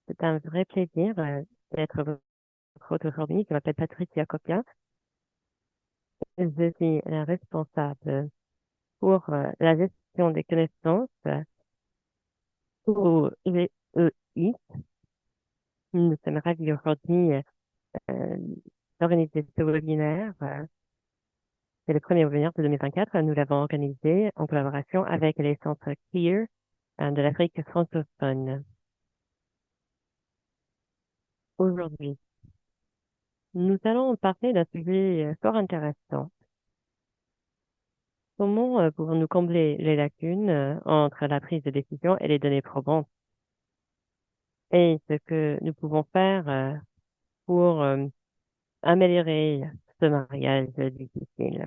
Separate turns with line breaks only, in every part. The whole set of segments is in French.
C'est un vrai plaisir d'être votre hôte aujourd'hui. Je m'appelle Patricia Copia. Je suis la responsable pour la gestion des connaissances au GEI. Nous sommes ravis aujourd'hui euh, d'organiser ce webinaire. C'est le premier webinaire de 2024. Nous l'avons organisé en collaboration avec les centres CLEAR de l'Afrique francophone. Aujourd'hui, nous allons parler d'un sujet fort intéressant. Comment pouvons-nous combler les lacunes entre la prise de décision et les données probantes et ce que nous pouvons faire pour améliorer ce mariage difficile?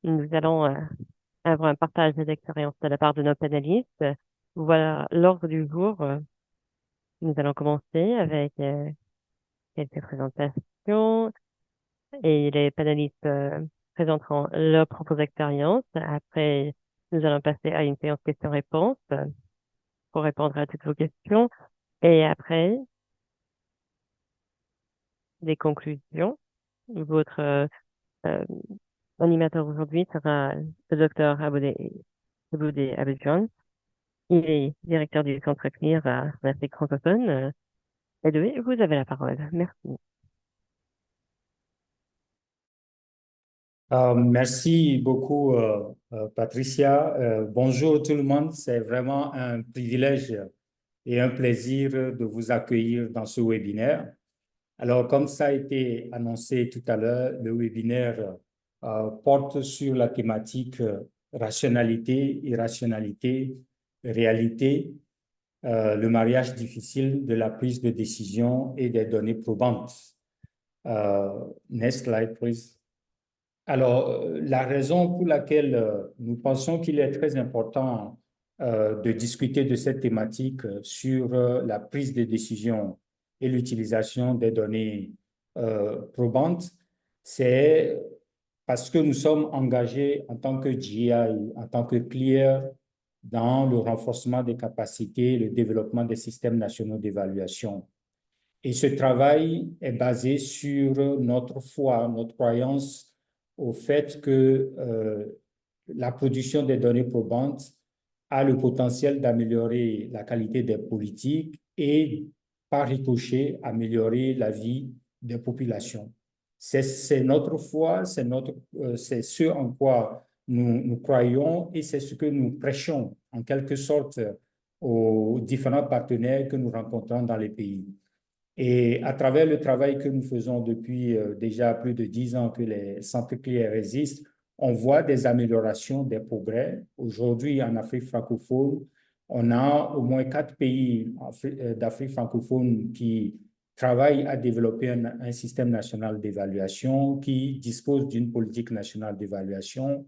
Nous allons avoir un partage d'expérience de la part de nos panélistes. Voilà l'ordre du jour. Nous allons commencer avec quelques présentations et les panélistes présenteront leurs propres expériences. Après, nous allons passer à une séance questions-réponses pour répondre à toutes vos questions. Et après, des conclusions. Votre euh, animateur aujourd'hui sera le docteur Aboudé Abedjan. Il est directeur du Centre CLEAR à l'Afrique francophone. Edoé, vous avez la parole. Merci.
Merci beaucoup, Patricia. Bonjour tout le monde. C'est vraiment un privilège et un plaisir de vous accueillir dans ce webinaire. Alors, comme ça a été annoncé tout à l'heure, le webinaire porte sur la thématique rationalité, irrationalité, réalité, le mariage difficile de la prise de décision et des données probantes. Next slide, please. Alors, la raison pour laquelle nous pensons qu'il est très important de discuter de cette thématique sur la prise de décision et l'utilisation des données probantes, c'est parce que nous sommes engagés en tant que GI, en tant que CLEAR, dans le renforcement des capacités, le développement des systèmes nationaux d'évaluation. Et ce travail est basé sur notre foi, notre croyance au fait que la production des données probantes a le potentiel d'améliorer la qualité des politiques et, par ricochet, améliorer la vie des populations. C'est notre foi, c'est ce en quoi nous croyons et c'est ce que nous prêchons en quelque sorte aux différents partenaires que nous rencontrons dans les pays. Et à travers le travail que nous faisons depuis déjà plus de 10 ans que les centres CLEAR existent, on voit des améliorations, des progrès. Aujourd'hui, en Afrique francophone, on a au moins 4 pays d'Afrique francophone qui travaillent à développer un système national d'évaluation, qui dispose d'une politique nationale d'évaluation.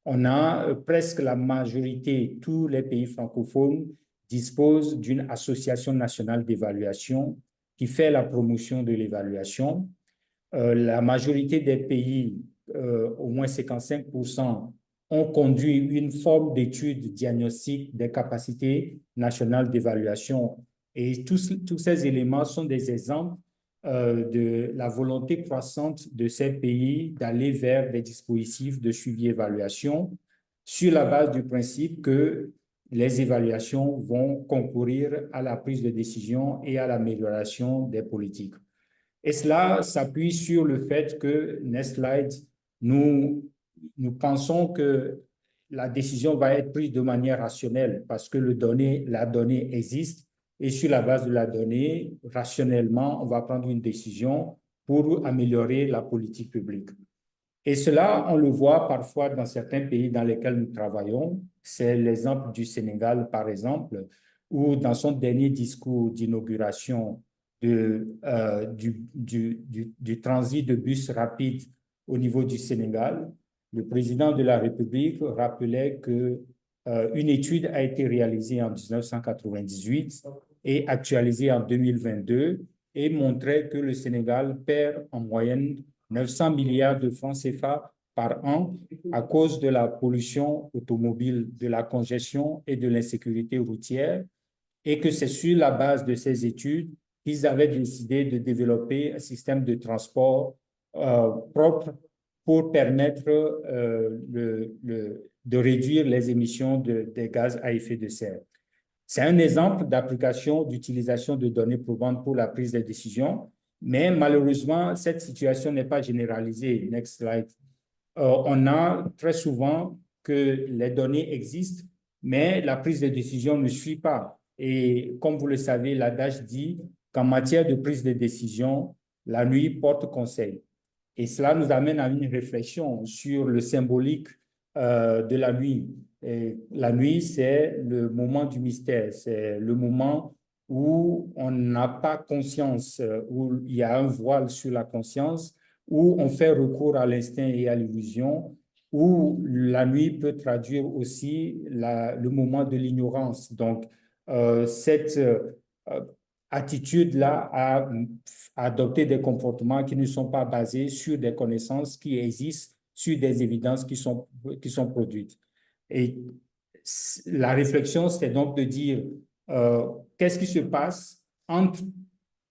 On a presque la majorité, tous les pays francophones disposent d'une association nationale d'évaluation qui fait la promotion de l'évaluation. La majorité des pays, au moins 55%, ont conduit une forme d'étude diagnostique des capacités nationales d'évaluation. Et tous ces éléments sont des exemples de la volonté croissante de ces pays d'aller vers des dispositifs de suivi-évaluation sur la base du principe que les évaluations vont concourir à la prise de décision et à l'amélioration des politiques. Et cela s'appuie sur le fait que, next slide, nous pensons que la décision va être prise de manière rationnelle parce que la donnée existe et sur la base de la donnée, rationnellement, on va prendre une décision pour améliorer la politique publique. Et cela, on le voit parfois dans certains pays dans lesquels nous travaillons. C'est l'exemple du Sénégal, par exemple, où dans son dernier discours d'inauguration du transit de bus rapide au niveau du Sénégal, le président de la République rappelait que une étude a été réalisée en 1998 et actualisée en 2022 et montrait que le Sénégal perd en moyenne 900 milliards de francs CFA par an à cause de la pollution automobile, de la congestion et de l'insécurité routière. et que c'est sur la base de ces études qu'ils avaient décidé de développer un système de transport propre pour permettre de réduire les émissions des gaz à effet de serre. C'est un exemple d'application d'utilisation de données probantes pour la prise de décision, mais malheureusement, cette situation n'est pas généralisée. Next slide. On a très souvent que les données existent, mais la prise de décision ne suit pas. Et comme vous le savez, l'adage dit qu'en matière de prise de décision, la nuit porte conseil. Et cela nous amène à une réflexion sur le symbolique de la nuit. Et la nuit, c'est le moment du mystère, c'est le moment où on n'a pas conscience, où il y a un voile sur la conscience, où on fait recours à l'instinct et à l'illusion, où la nuit peut traduire aussi le moment de l'ignorance. Donc, cette attitude-là à adopter des comportements qui ne sont pas basés sur des connaissances qui existent, sur des évidences qui sont produites. Et la réflexion, c'est donc de dire qu'est-ce qui se passe entre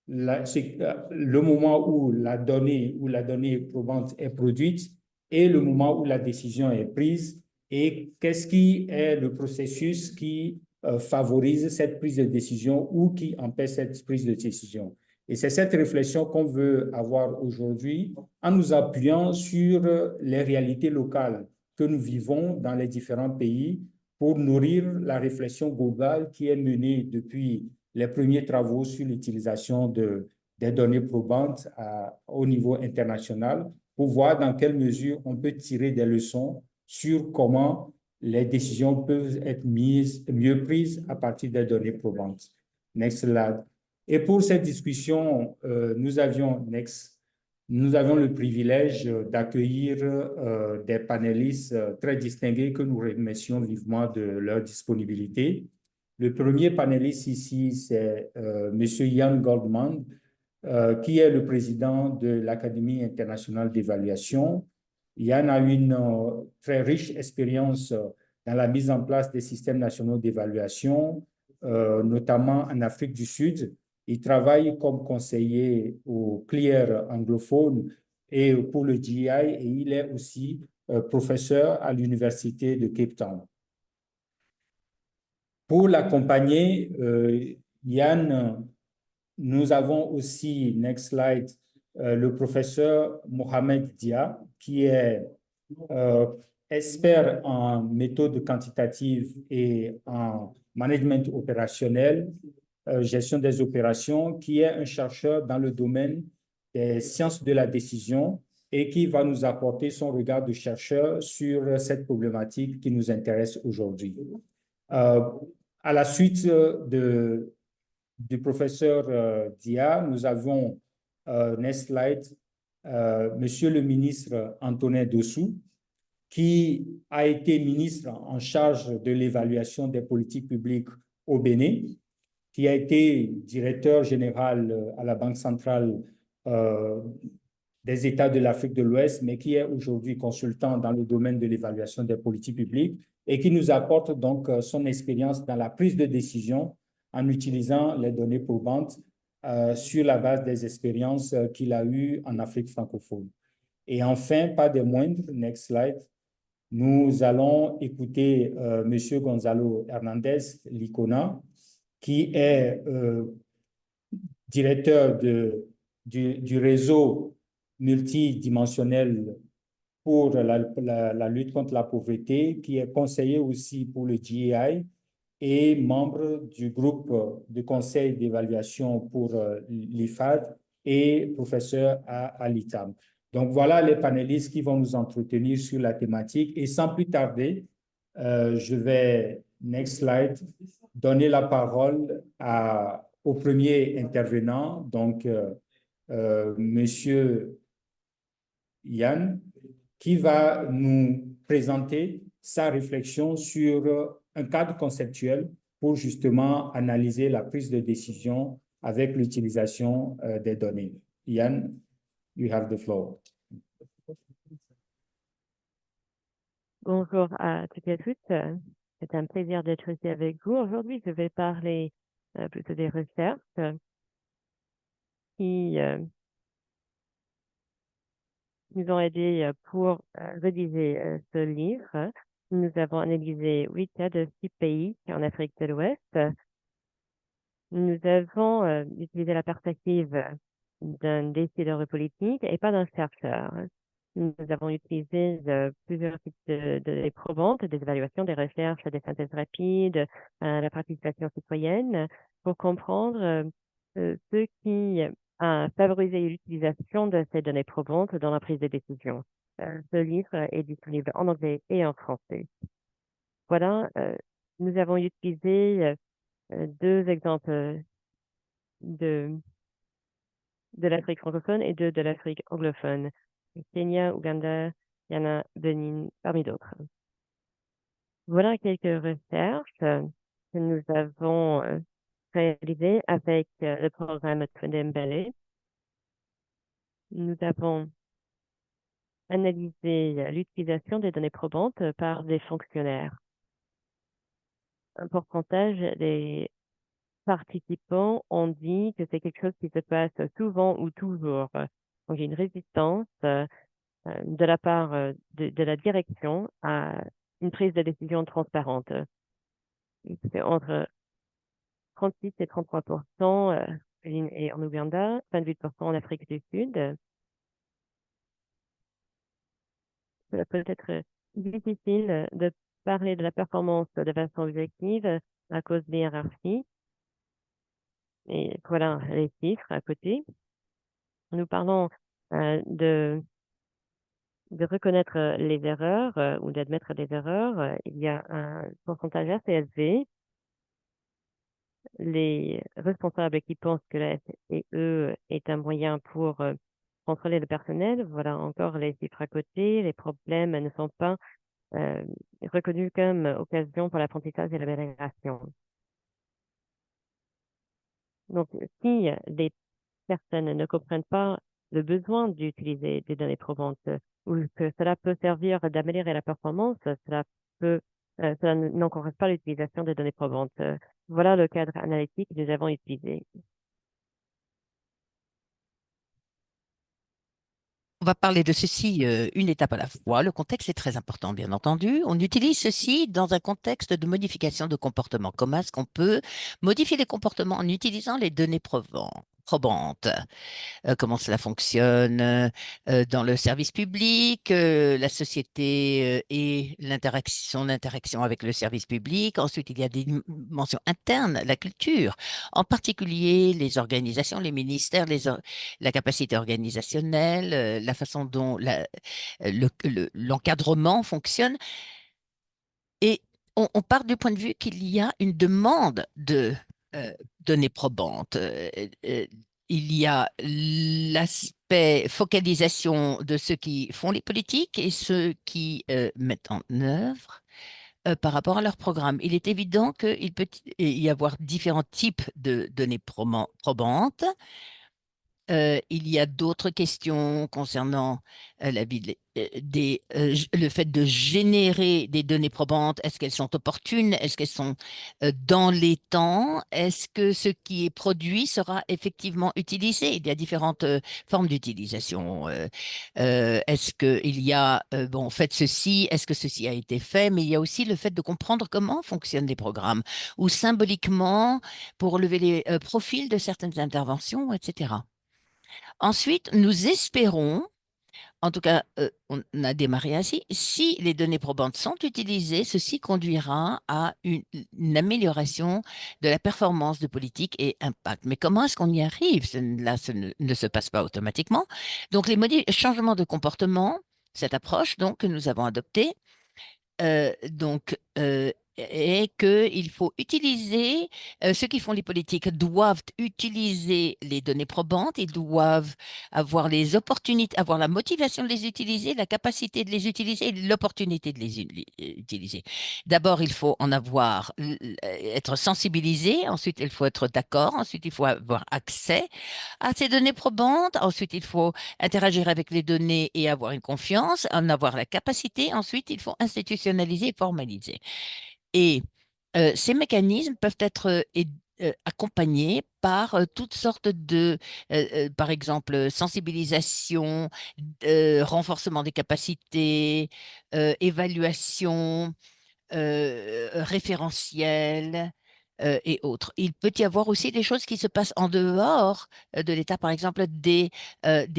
le moment où la donnée probante est produite et le moment où la décision est prise, et qu'est-ce qui est le processus qui favorise cette prise de décision ou qui empêche cette prise de décision. Et c'est cette réflexion qu'on veut avoir aujourd'hui en nous appuyant sur les réalités locales que nous vivons dans les différents pays pour nourrir la réflexion globale qui est menée depuis les premiers travaux sur l'utilisation des données probantes au niveau international pour voir dans quelle mesure on peut tirer des leçons sur comment les décisions peuvent être mieux prises à partir des données probantes. Next slide. Et pour cette discussion, nous avions le privilège d'accueillir des panélistes très distingués que nous remercions vivement de leur disponibilité. Le premier panéliste ici, c'est M. Ian Goldman, qui est le président de l'Académie internationale d'évaluation. Ian a une très riche expérience dans la mise en place des systèmes nationaux d'évaluation, notamment en Afrique du Sud. Il travaille comme conseiller au CLIER anglophone et pour le GI, et il est aussi professeur à l'Université de Cape Town. Pour l'accompagner, Yann, nous avons aussi, next slide, le professeur Mohamed Dia, qui est expert en méthode quantitative et en management opérationnel, gestion des opérations, qui est un chercheur dans le domaine des sciences de la décision et qui va nous apporter son regard de chercheur sur cette problématique qui nous intéresse aujourd'hui. À la suite du professeur Dia, nous avons, next slide, Monsieur le ministre Antonin Dossou, qui a été ministre en charge de l'évaluation des politiques publiques au Bénin, qui a été directeur général à la Banque centrale des États de l'Afrique de l'Ouest, mais qui est aujourd'hui consultant dans le domaine de l'évaluation des politiques publiques et qui nous apporte donc son expérience dans la prise de décision en utilisant les données probantes sur la base des expériences qu'il a eues en Afrique francophone. Et enfin, pas des moindres, next slide, nous allons écouter M. Gonzalo Hernandez Licona, qui est directeur du réseau multidimensionnel pour la lutte contre la pauvreté, qui est conseiller aussi pour le GEI et membre du groupe de conseil d'évaluation pour l'IFAD et professeur à l'ITAM. Donc, voilà les panélistes qui vont nous entretenir sur la thématique. Et sans plus tarder, je vais, next slide, donner la parole au premier intervenant, donc Monsieur Yann, qui va nous présenter sa réflexion sur un cadre conceptuel pour justement analyser la prise de décision avec l'utilisation des données. Yann, you have the floor.
Bonjour à toutes et à tous. C'est un plaisir d'être ici avec vous. Aujourd'hui, je vais parler plutôt des recherches qui nous ont aidés pour rédiger ce livre. Nous avons analysé 8 cas de 6 pays en Afrique de l'Ouest. Nous avons utilisé la perspective d'un décideur politique et pas d'un chercheur. Nous avons utilisé plusieurs types de données probantes, des évaluations, des recherches, des synthèses rapides, la participation citoyenne pour comprendre ce qui a favorisé l'utilisation de ces données probantes dans la prise de décision. Ce livre est disponible en anglais et en français. Voilà, nous avons utilisé deux exemples de l'Afrique francophone et deux de l'Afrique anglophone. Kenya, Ouganda, Ghana, Benin, parmi d'autres. Voilà quelques recherches que nous avons réalisées avec le programme Twendembele. Nous avons analysé l'utilisation des données probantes par des fonctionnaires. Un pourcentage des participants ont dit que c'est quelque chose qui se passe souvent ou toujours. Donc, il y a une résistance de la part de la direction à une prise de décision transparente. C'est entre 36 et 33% et en Ouganda, 28% en Afrique du Sud. Cela peut être difficile de parler de la performance de façon objective à cause des hiérarchies. Et voilà les chiffres à côté. Nous parlons de reconnaître les erreurs ou d'admettre des erreurs. Il y a un pourcentage assez élevé. Les responsables qui pensent que la SEE est un moyen pour contrôler le personnel, voilà encore les chiffres à côté. Les problèmes ne sont pas reconnus comme occasion pour l'apprentissage et l'amélioration. Donc, si les personnes ne comprennent pas le besoin d'utiliser des données probantes ou que cela peut servir d'améliorer la performance, cela n'encourage pas l'utilisation des données probantes. Voilà le cadre analytique que nous avons utilisé.
On va parler de ceci une étape à la fois. Le contexte est très important, bien entendu. On utilise ceci dans un contexte de modification de comportement. Comment est-ce qu'on peut modifier les comportements en utilisant les données probantes? Comment cela fonctionne dans le service public, la société et son interaction avec le service public. Ensuite, il y a des dimensions internes, la culture, en particulier les organisations, les ministères, la capacité organisationnelle, la façon dont l'encadrement fonctionne. Et on part du point de vue qu'il y a une demande de données probantes. Il y a l'aspect focalisation de ceux qui font les politiques et ceux qui mettent en œuvre par rapport à leur programme. Il est évident qu'il peut y avoir différents types de données probantes. Il y a d'autres questions concernant la vie le fait de générer des données probantes. Est-ce qu'elles sont opportunes? Est-ce qu'elles sont dans les temps? Est-ce que ce qui est produit sera effectivement utilisé? Il y a différentes formes d'utilisation. Est-ce qu'il y a, bon, faites ceci, est-ce que ceci a été fait? Mais il y a aussi le fait de comprendre comment fonctionnent les programmes ou symboliquement pour lever les profils de certaines interventions, etc. Ensuite, nous espérons, en tout cas, on a démarré ainsi, si les données probantes sont utilisées, ceci conduira à une amélioration de la performance de politique et impact. Mais comment est-ce qu'on y arrive? Là, ce ne se passe pas automatiquement. Donc, les changements de comportement, cette approche donc, que nous avons adoptée, et qu'il faut utiliser, ceux qui font les politiques doivent utiliser les données probantes, ils doivent avoir les opportunités, avoir la motivation de les utiliser, la capacité de les utiliser et l'opportunité de les utiliser. D'abord, il faut en avoir, être sensibilisé, ensuite il faut être d'accord, ensuite il faut avoir accès à ces données probantes, ensuite il faut interagir avec les données et avoir une confiance, en avoir la capacité, ensuite il faut institutionnaliser et formaliser. Et ces mécanismes peuvent être accompagné par toutes sortes de, par exemple, sensibilisation, renforcement des capacités, évaluation, référentiels et autres. Il peut y avoir aussi des choses qui se passent en dehors de l'État, par exemple des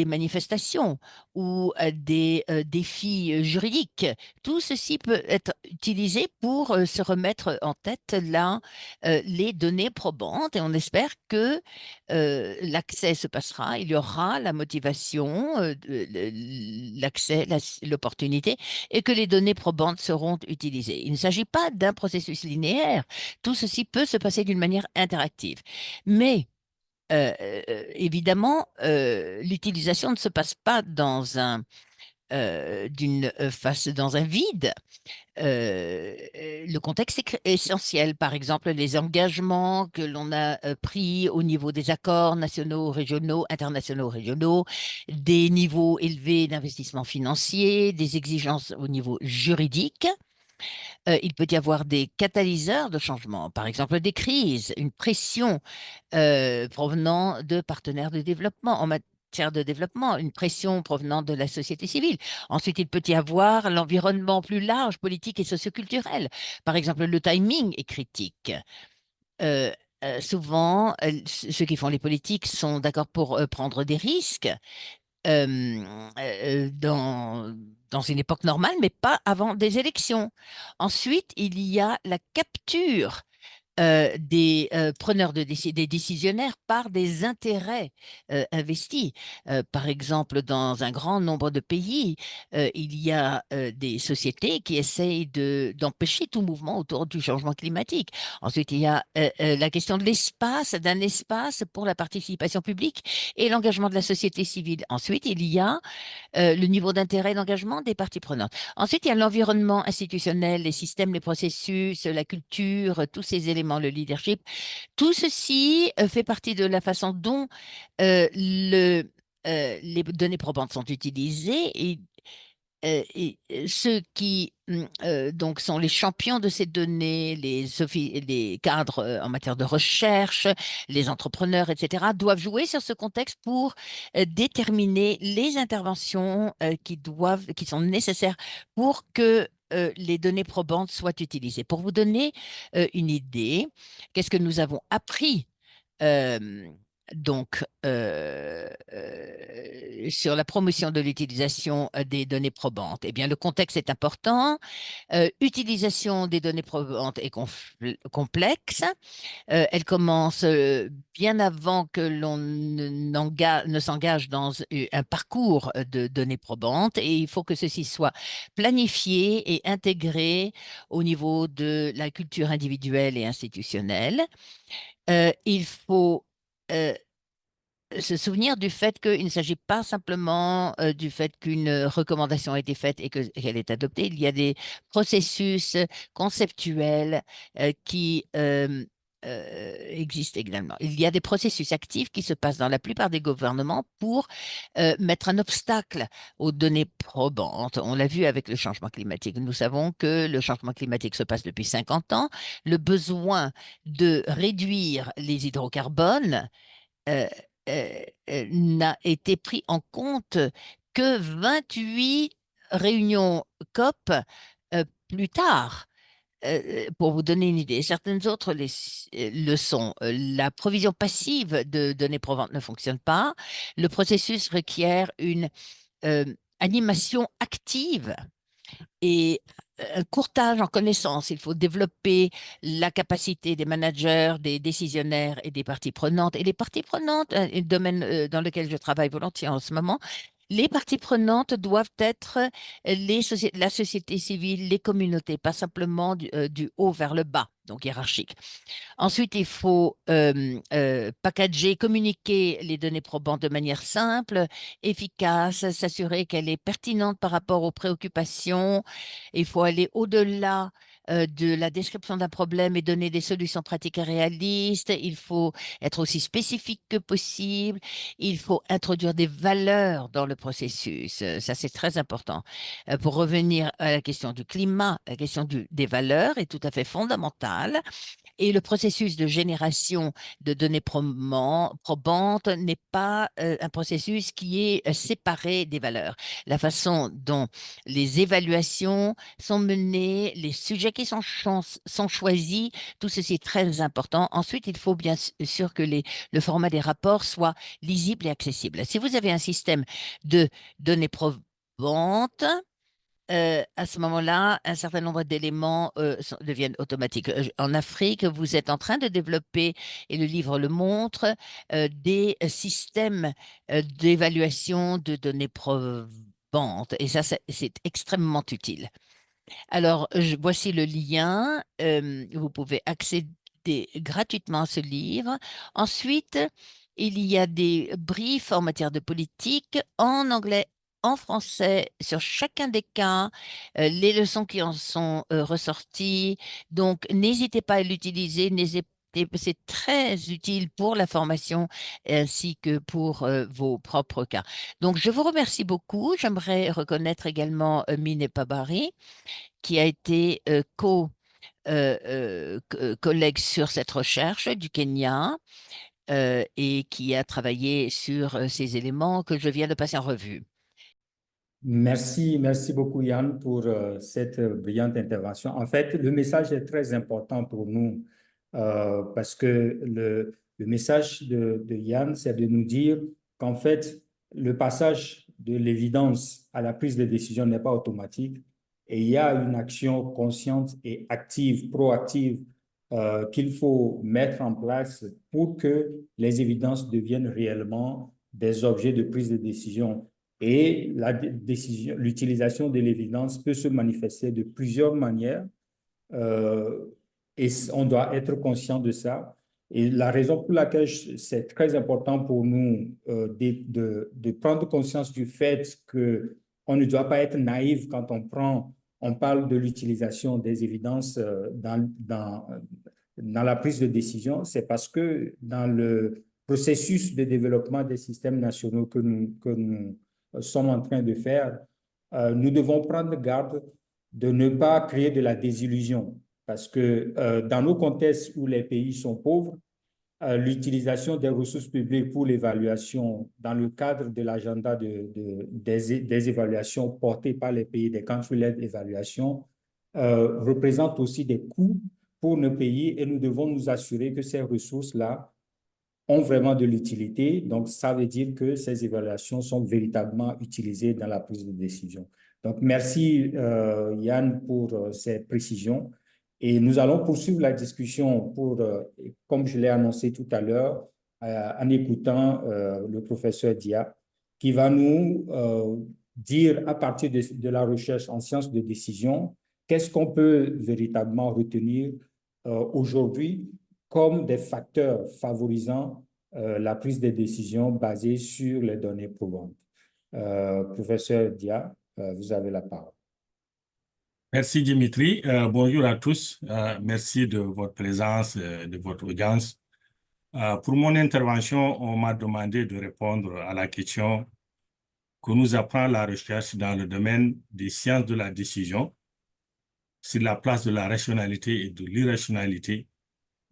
manifestations ou des défis juridiques. Tout ceci peut être utilisé pour se remettre en tête là les données probantes et on espère que l'accès se passera, il y aura la motivation, l'accès, l'opportunité et que les données probantes seront utilisées. Il ne s'agit pas d'un processus linéaire. Tout ceci peut se passer d'une manière interactive. Mais évidemment, l'utilisation ne se passe pas dans dans un vide. Le contexte est essentiel. Par exemple, les engagements que l'on a pris au niveau des accords nationaux, régionaux, internationaux, régionaux, des niveaux élevés d'investissement financier, des exigences au niveau juridique. Il peut y avoir des catalyseurs de changement, par exemple des crises, une pression provenant de partenaires de développement en matière de développement, une pression provenant de la société civile. Ensuite, il peut y avoir l'environnement plus large, politique et socioculturel. Par exemple, le timing est critique. Euh, Souvent, ceux qui font les politiques sont d'accord pour prendre des risques dans une époque normale, mais pas avant des élections. Ensuite, il y a la capture des preneurs des décisionnaires par des intérêts investis. Par exemple, dans un grand nombre de pays, il y a des sociétés qui essayent d'empêcher tout mouvement autour du changement climatique. Ensuite, il y a la question de l'espace, d'un espace pour la participation publique et l'engagement de la société civile. Ensuite, il y a le niveau d'intérêt et d'engagement des parties prenantes. Ensuite, il y a l'environnement institutionnel, les systèmes, les processus, la culture, tous ces éléments, le leadership. Tout ceci fait partie de la façon dont les données probantes sont utilisées et ceux qui donc sont les champions de ces données, les cadres en matière de recherche, les entrepreneurs, etc., doivent jouer sur ce contexte pour déterminer les interventions qui sont nécessaires pour que les données probantes soient utilisées. Pour vous donner une idée, qu'est-ce que nous avons appris euh, sur la promotion de l'utilisation des données probantes. Eh bien, le contexte est important. Utilisation des données probantes est complexe. Elle commence bien avant que l'on ne s'engage dans un parcours de données probantes et il faut que ceci soit planifié et intégré au niveau de la culture individuelle et institutionnelle. Il faut euh, se souvenir du fait qu'il ne s'agit pas simplement du fait qu'une recommandation a été faite et qu'elle est adoptée. Il y a des processus conceptuels qui existent également. Il y a des processus actifs qui se passent dans la plupart des gouvernements pour mettre un obstacle aux données probantes. On l'a vu avec le changement climatique. Nous savons que le changement climatique se passe depuis 50 ans. Le besoin de réduire les hydrocarbones euh, n'a été pris en compte que 28 réunions COP plus tard. Pour vous donner une idée, certaines autres le sont. La provision passive de données probantes ne fonctionne pas. Le processus requiert une euh, animation active et un courtage en connaissances. Il faut développer la capacité des managers, des décisionnaires et des parties prenantes. Et les parties prenantes, un domaine dans lequel je travaille volontiers en ce moment, les parties prenantes doivent être la société civile, les communautés, pas simplement du haut vers le bas, donc hiérarchique. Ensuite, il faut packager, communiquer les données probantes de manière simple, efficace, s'assurer qu'elle est pertinente par rapport aux préoccupations. Il faut aller au-delà de la description d'un problème et donner des solutions pratiques et réalistes. Il faut être aussi spécifique que possible. Il faut introduire des valeurs dans le processus. Ça, c'est très important. Pour revenir à la question du climat, la question des valeurs est tout à fait fondamentale. Et le processus de génération de données probantes n'est pas un processus qui est séparé des valeurs. La façon dont les évaluations sont menées, les sujets qui sont choisis, tout ceci est très important. Ensuite, il faut bien sûr que le format des rapports soit lisible et accessible. Si vous avez un système de données probantes, à ce moment-là, un certain nombre d'éléments deviennent automatiques. En Afrique, vous êtes en train de développer, et le livre le montre, des systèmes d'évaluation de données probantes. Et ça, c'est extrêmement utile. Alors, voici le lien. Vous pouvez accéder gratuitement à ce livre. Ensuite, il y a des briefs en matière de politique en anglais, en français, sur chacun des cas, les leçons qui en sont ressorties. Donc, n'hésitez pas à l'utiliser. C'est très utile pour la formation ainsi que pour vos propres cas. Donc, je vous remercie beaucoup. J'aimerais reconnaître également Mine Pabari, qui a été collègue sur cette recherche du Kenya et qui a travaillé sur ces éléments que je viens de passer en revue.
Merci beaucoup Yann pour cette brillante intervention. En fait, le message est très important pour nous parce que le message de Yann, c'est de nous dire qu'en fait, le passage de l'évidence à la prise de décision n'est pas automatique et il y a une action consciente et active, proactive qu'il faut mettre en place pour que les évidences deviennent réellement des objets de prise de décision. Et l'utilisation de l'évidence peut se manifester de plusieurs manières et on doit être conscient de ça. Et la raison pour laquelle c'est très important pour nous de prendre conscience du fait qu'on ne doit pas être naïf quand on parle de l'utilisation des évidences dans la prise de décision, c'est parce que dans le processus de développement des systèmes nationaux que nous sommes en train de faire, nous devons prendre garde de ne pas créer de la désillusion. Parce que dans nos contextes où les pays sont pauvres, l'utilisation des ressources publiques pour l'évaluation dans le cadre de l'agenda des évaluations portées par les pays, des country-led évaluations, représente aussi des coûts pour nos pays et nous devons nous assurer que ces ressources-là ont vraiment de l'utilité. Donc, ça veut dire que ces évaluations sont véritablement utilisées dans la prise de décision. Donc, merci Yann pour ces précisions. Et nous allons poursuivre la discussion comme je l'ai annoncé tout à l'heure, en écoutant le professeur Dia, qui va nous dire à partir de la recherche en sciences de décision, qu'est-ce qu'on peut véritablement retenir aujourd'hui comme des facteurs favorisant la prise de décision basée sur les données probantes. Professeur Dia, vous avez la parole.
Merci Dimitri. Bonjour à tous. Merci de votre présence, de votre audience. Pour mon intervention, on m'a demandé de répondre à la question que nous apprend la recherche dans le domaine des sciences de la décision sur la place de la rationalité et de l'irrationalité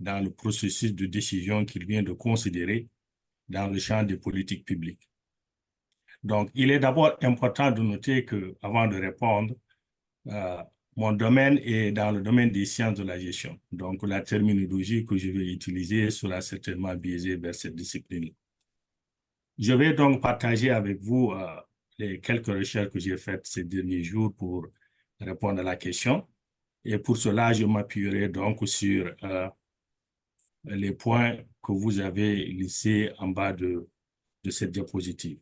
dans le processus de décision qu'il vient de considérer dans le champ des politiques publiques. Donc, il est d'abord important de noter que, avant de répondre, mon domaine est dans le domaine des sciences de la gestion. Donc, la terminologie que je vais utiliser sera certainement biaisée vers cette discipline. Je vais donc partager avec vous les quelques recherches que j'ai faites ces derniers jours pour répondre à la question. Et pour cela, je m'appuierai donc sur les points que vous avez laissés en bas de cette diapositive.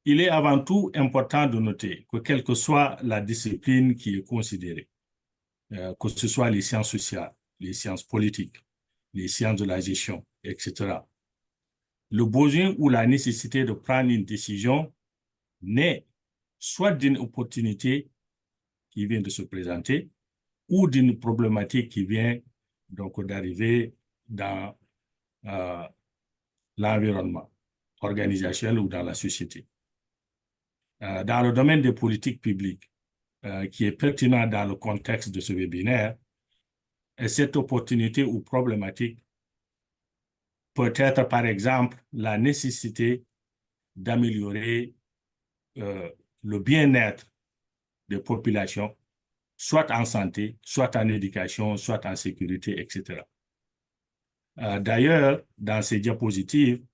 Il est avant tout important de noter que quelle que soit la discipline qui est considérée, que ce soit les sciences sociales, les sciences politiques, les sciences de la gestion, etc., le besoin ou la nécessité de prendre une décision naît soit d'une opportunité qui vient de se présenter ou d'une problématique qui vient donc d'arriver dans l'environnement organisationnel ou dans la société. Dans le domaine des politiques publiques, qui est pertinent dans le contexte de ce webinaire, Et cette opportunité ou problématique peut être, par exemple, la nécessité d'améliorer le bien-être des populations, soit en santé, soit en éducation, soit en sécurité, etc. D'ailleurs, dans ces diapositives,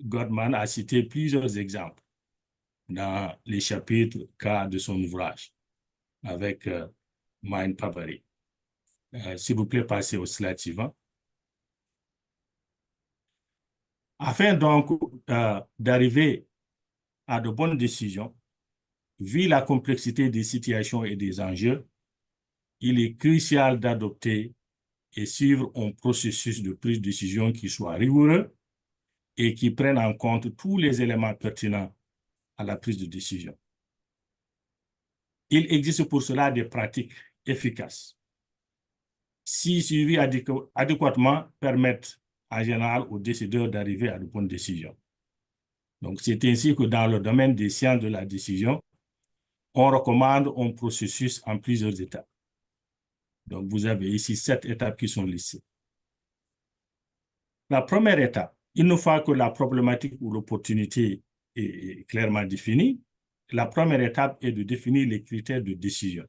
Gottman a cité plusieurs exemples dans les chapitres K de son ouvrage avec Mind Pabari. S'il vous plaît, passez au slide suivant. Afin donc d'arriver à de bonnes décisions, vu la complexité des situations et des enjeux, il est crucial d'adopter et suivre un processus de prise de décision qui soit rigoureux et qui prenne en compte tous les éléments pertinents à la prise de décision. Il existe pour cela des pratiques efficaces. Si suivies adéquatement, permettent en général aux décideurs d'arriver à de bonnes décisions. Donc, c'est ainsi que dans le domaine des sciences de la décision, on recommande un processus en plusieurs étapes. Donc, vous avez ici 7 étapes qui sont listées. La première étape, une fois que la problématique ou l'opportunité est clairement définie, la première étape est de définir les critères de décision.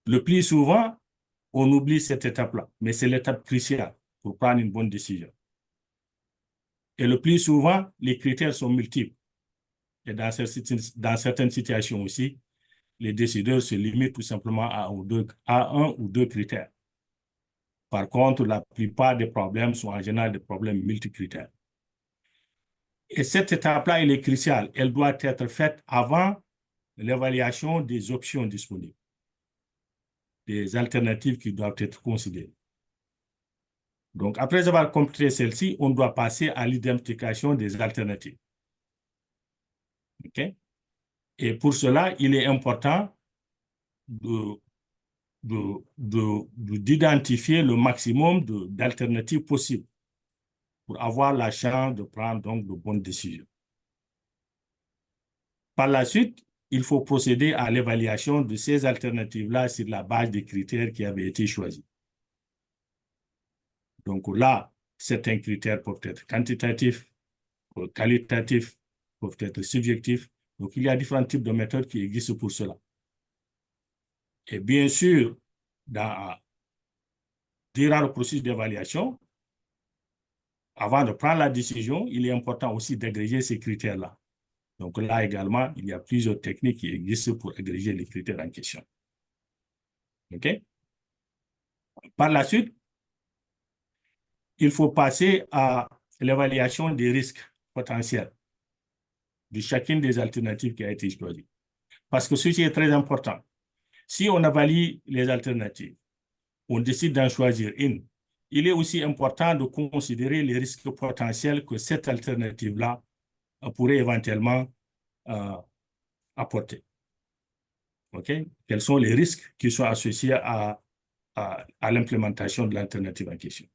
Le plus souvent, on oublie cette étape-là, mais c'est l'étape cruciale pour prendre une bonne décision. Et le plus souvent, les critères sont multiples. Et dans certaines situations aussi, les décideurs se limitent tout simplement à un ou deux critères. Par contre, la plupart des problèmes sont en général des problèmes multicritères. Et cette étape-là, elle est cruciale. Elle doit être faite avant l'évaluation des options disponibles, des alternatives qui doivent être considérées. Donc, après avoir complété celle-ci, on doit passer à l'identification des alternatives. OK? Et pour cela, il est important d'identifier le maximum d'alternatives possibles pour avoir la chance de prendre donc de bonnes décisions. Par la suite, il faut procéder à l'évaluation de ces alternatives-là sur la base des critères qui avaient été choisis. Donc là, certains critères peuvent être quantitatifs, qualitatifs, peuvent être subjectifs. Donc il y a différents types de méthodes qui existent pour cela. Et bien sûr, durant le processus d'évaluation, avant de prendre la décision, il est important aussi d'agréger ces critères-là. Donc là également, il y a plusieurs techniques qui existent pour agréger les critères en question. OK? Par la suite, il faut passer à l'évaluation des risques potentiels de chacune des alternatives qui a été choisie. Parce que ceci est très important. Si on évalue les alternatives, on décide d'en choisir une, il est aussi important de considérer les risques potentiels que cette alternative-là pourrait éventuellement apporter. OK? Quels sont les risques qui sont associés à l'implémentation de l'alternative en question?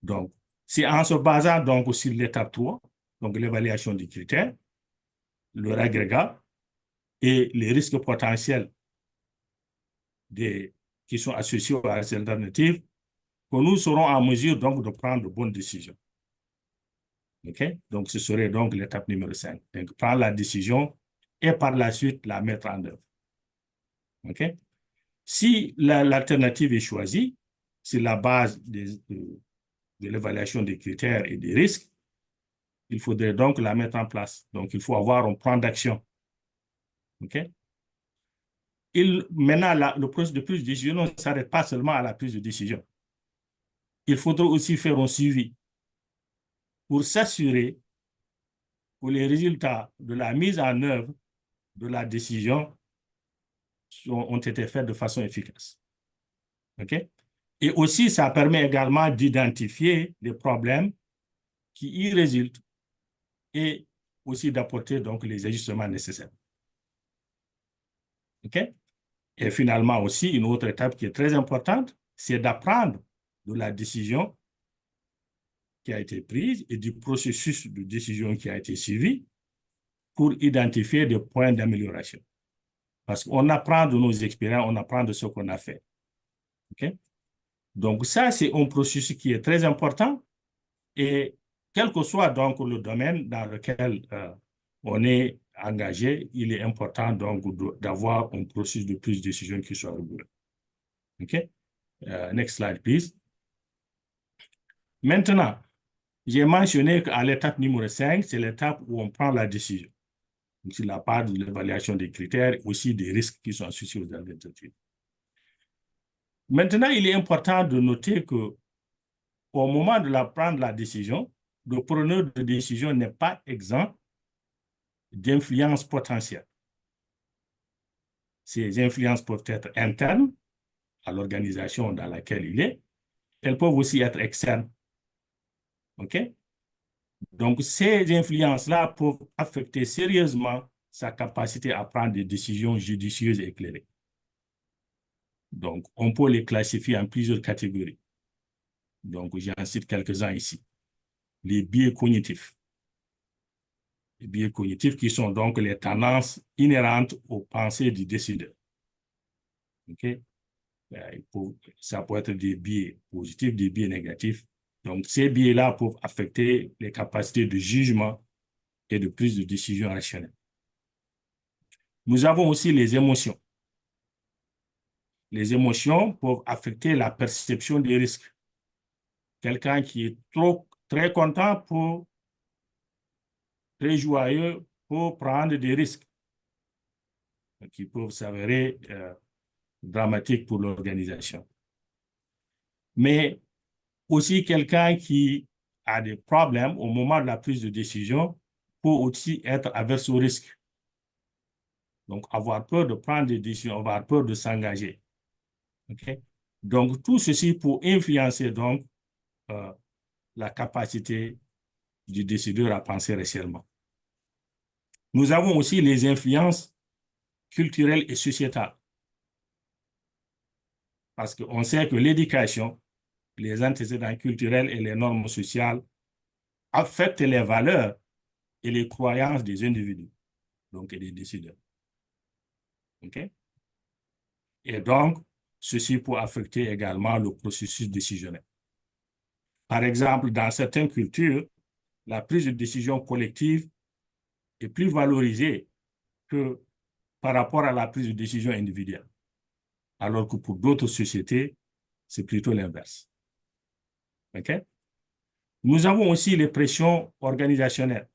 Donc, c'est en se basant donc sur l'étape 3, donc l'évaluation des critères, leur agrégat et les risques potentiels qui sont associés à ces alternatives, que nous serons en mesure donc de prendre de bonnes décisions. OK? Donc, ce serait donc l'étape numéro 5. Donc, prendre la décision et par la suite la mettre en œuvre. OK? Si l'alternative est choisie, c'est la base de l'évaluation des critères et des risques, il faudrait donc la mettre en place. Donc, il faut avoir un plan d'action. OK? Maintenant, le processus de prise de décision ne s'arrête pas seulement à la prise de décision. Il faudra aussi faire un suivi pour s'assurer que les résultats de la mise en œuvre de la décision ont été faits de façon efficace. OK? Et aussi, ça permet également d'identifier les problèmes qui y résultent et aussi d'apporter donc les ajustements nécessaires. OK? Et finalement aussi, une autre étape qui est très importante, c'est d'apprendre de la décision qui a été prise et du processus de décision qui a été suivi pour identifier des points d'amélioration. Parce qu'on apprend de nos expériences, on apprend de ce qu'on a fait. OK? Donc, ça, c'est un processus qui est très important. Et quel que soit donc le domaine dans lequel on est engagé, il est important donc d'avoir un processus de prise de décision qui soit rigoureux. OK? Next slide, please. Maintenant, j'ai mentionné qu'à l'étape numéro 5, c'est l'étape où on prend la décision. C'est la part de l'évaluation des critères, aussi des risques qui sont associés aux alternatives. Maintenant, il est important de noter que au moment de prendre la décision, le preneur de décision n'est pas exempt d'influences potentielles. Ces influences peuvent être internes à l'organisation dans laquelle il est. Elles peuvent aussi être externes. OK? Donc, ces influences-là peuvent affecter sérieusement sa capacité à prendre des décisions judicieuses et éclairées. Donc, on peut les classifier en plusieurs catégories. Donc, j'en cite quelques-uns ici. Les biais cognitifs. Les biais cognitifs qui sont donc les tendances inhérentes aux pensées du décideur. OK? Ça peut être des biais positifs, des biais négatifs. Donc, ces biais-là peuvent affecter les capacités de jugement et de prise de décision rationnelle. Nous avons aussi les émotions. Les émotions peuvent affecter la perception des risques. Quelqu'un qui est très content très joyeux pour prendre des risques qui peuvent s'avérer dramatiques pour l'organisation. Mais aussi quelqu'un qui a des problèmes au moment de la prise de décision peut aussi être averse au risque. Donc, avoir peur de prendre des décisions, avoir peur de s'engager. Okay? Donc, tout ceci pour influencer donc la capacité du décideur à penser rationnellement. Nous avons aussi les influences culturelles et sociétales. Parce qu'on sait que l'éducation, les antécédents culturels et les normes sociales affectent les valeurs et les croyances des individus, donc des décideurs. OK? Et donc, ceci peut affecter également le processus décisionnel. Par exemple, dans certaines cultures, la prise de décision collective est plus valorisée que par rapport à la prise de décision individuelle. Alors que pour d'autres sociétés, c'est plutôt l'inverse. OK? Nous avons aussi les pressions organisationnelles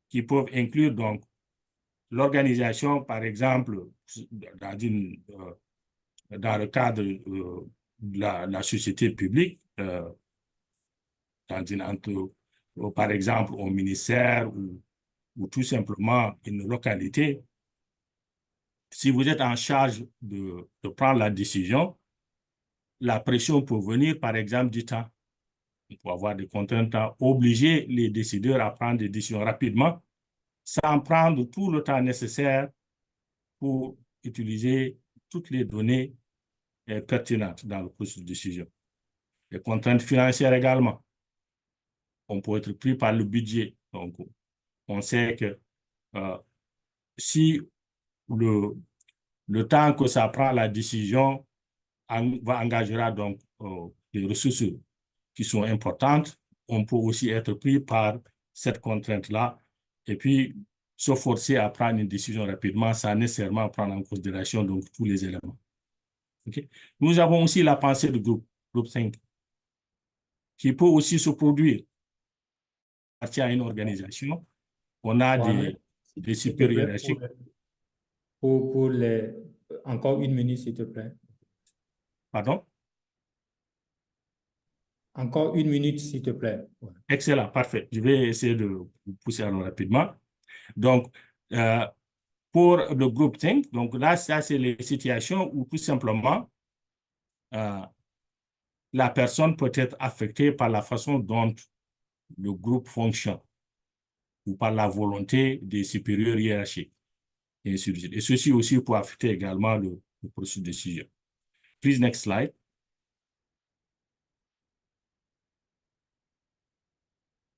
qui peuvent inclure donc l'organisation, par exemple, dans le cadre de la société publique, par exemple au ministère ou tout simplement une localité. Si vous êtes en charge de prendre la décision, la pression peut venir, par exemple, du temps. Il peut y avoir des contraintes à obliger les décideurs à prendre des décisions rapidement, sans prendre tout le temps nécessaire pour utiliser toutes les données pertinentes dans le processus de décision. Les contraintes financières également. On peut être pris par le budget. Donc, on sait que si le temps que ça prend la décision engagera donc des ressources qui sont importantes, on peut aussi être pris par cette contrainte-là et puis se forcer à prendre une décision rapidement sans nécessairement prendre en considération donc tous les éléments. Okay? Nous avons aussi la pensée de groupe 5, qui peut aussi se produire à une organisation. On a des supérieurs hiérarchiques.
Encore une minute, s'il te plaît.
Pardon?
Encore une minute, s'il te plaît. Ouais.
Excellent, parfait. Je vais essayer de vous pousser rapidement. Donc, pour le groupe think, donc là, ça, c'est les situations où tout simplement, la personne peut être affectée par la façon dont le groupe fonctionne ou par la volonté des supérieurs hiérarchiques. Et ainsi de suite. Et ceci aussi peut affecter également le processus de décision. Please, next slide.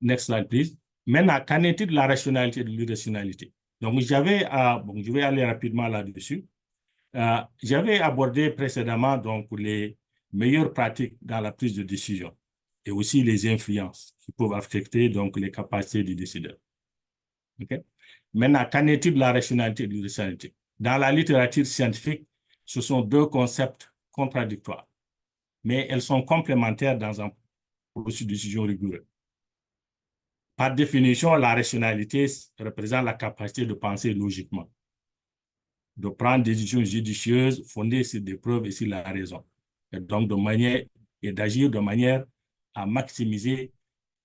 Next slide, please. Maintenant, qu'en est-il de la rationalité et de l'irrationalité? Donc, bon, je vais aller rapidement là-dessus. J'avais abordé précédemment donc les meilleures pratiques dans la prise de décision et aussi les influences qui peuvent affecter donc les capacités du décideur. Okay? Maintenant, qu'en est-il de la rationalité et de l'irrationalité? Dans la littérature scientifique, ce sont deux concepts contradictoires, mais elles sont complémentaires dans un processus de décision rigoureux. Par définition, la rationalité représente la capacité de penser logiquement, de prendre des décisions judicieuses fondées sur des preuves et sur la raison, et donc d'agir de manière à maximiser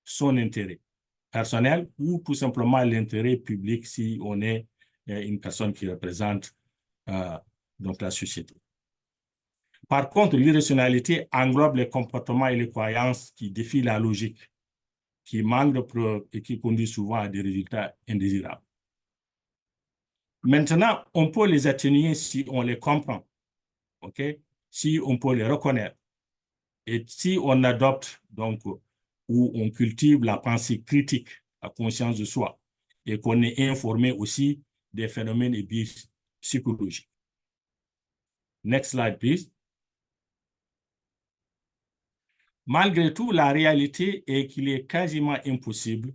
son intérêt personnel ou tout simplement l'intérêt public si on est une personne qui représente donc la société. Par contre, l'irrationalité englobe les comportements et les croyances qui défient la logique, qui manquent de preuves et qui conduisent souvent à des résultats indésirables. Maintenant, on peut les atténuer si on les comprend, ok? Si on peut les reconnaître et si on adopte donc ou on cultive la pensée critique, la conscience de soi et qu'on est informé aussi des phénomènes et biais psychologiques. Next slide, please. Malgré tout, la réalité est qu'il est quasiment impossible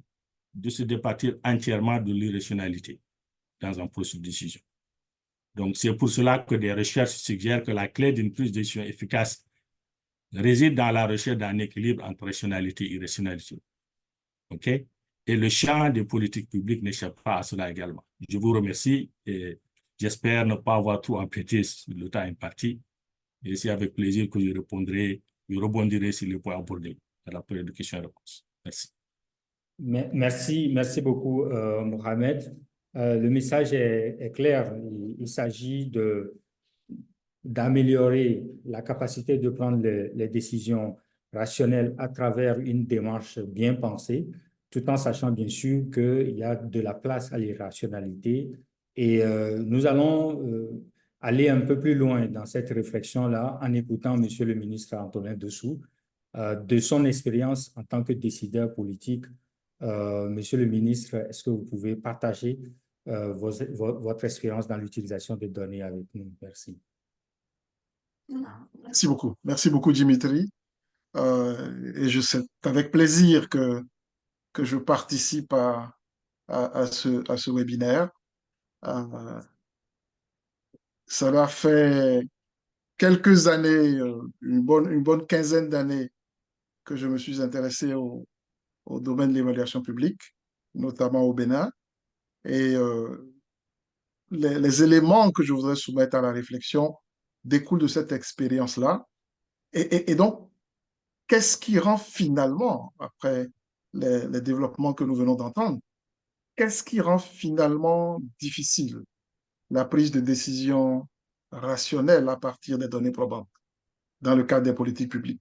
de se départir entièrement de l'irrationalité dans un processus de décision. Donc, c'est pour cela que des recherches suggèrent que la clé d'une prise de décision efficace réside dans la recherche d'un équilibre entre rationalité et irrationalité. OK? Et le champ des politiques publiques n'échappe pas à cela également. Je vous remercie et j'espère ne pas avoir trop empiété sur le temps imparti. Et c'est avec plaisir que je rebondirai sur les points abordés à la période de questions et réponses. Merci.
Merci beaucoup, Mohamed. Le message est clair. Il s'agit d'améliorer la capacité de prendre les décisions rationnelles à travers une démarche bien pensée, tout en sachant bien sûr qu'il y a de la place à l'irrationalité. Et nous allons aller un peu plus loin dans cette réflexion-là en écoutant Monsieur le ministre Antonin Dessous, de son expérience en tant que décideur politique. Monsieur le ministre, est-ce que vous pouvez partager votre expérience dans l'utilisation des données avec nous? Merci.
Merci beaucoup. Merci beaucoup, Dimitri. Et c'est avec plaisir que je participe à ce webinaire. Cela fait quelques années, une bonne quinzaine d'années que je me suis intéressé au domaine de l'évaluation publique, notamment au Bénin. Et les éléments que je voudrais soumettre à la réflexion découlent de cette expérience-là. Et donc, qu'est-ce qui rend finalement, après les développements que nous venons d'entendre, qu'est-ce qui rend finalement difficile la prise de décision rationnelle à partir des données probantes dans le cadre des politiques publiques?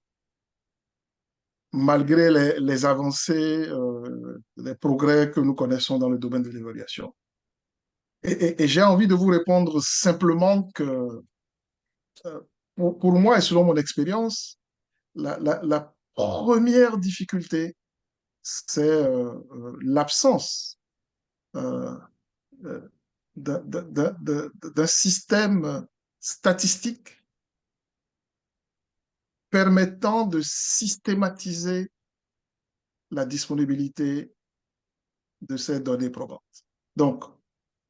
Malgré les avancées, les progrès que nous connaissons dans le domaine de l'évaluation. Et j'ai envie de vous répondre simplement que, pour moi et selon mon expérience, la première difficulté, c'est l'absence d'un système statistique permettant de systématiser la disponibilité de ces données probantes. Donc,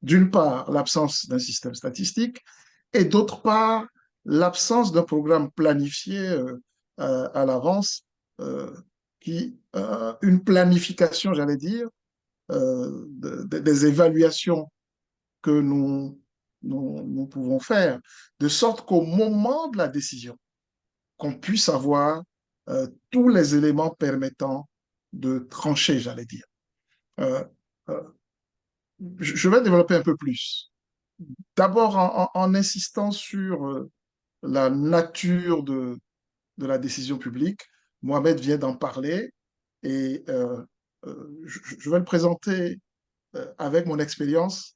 d'une part, l'absence d'un système statistique et d'autre part, l'absence d'un programme planifié à l'avance, une planification, j'allais dire, des évaluations que nous pouvons faire, de sorte qu'au moment de la décision, qu'on puisse avoir tous les éléments permettant de trancher, j'allais dire. Je vais développer un peu plus. D'abord en insistant sur la nature de la décision publique. Mohamed vient d'en parler et je vais le présenter avec mon expérience.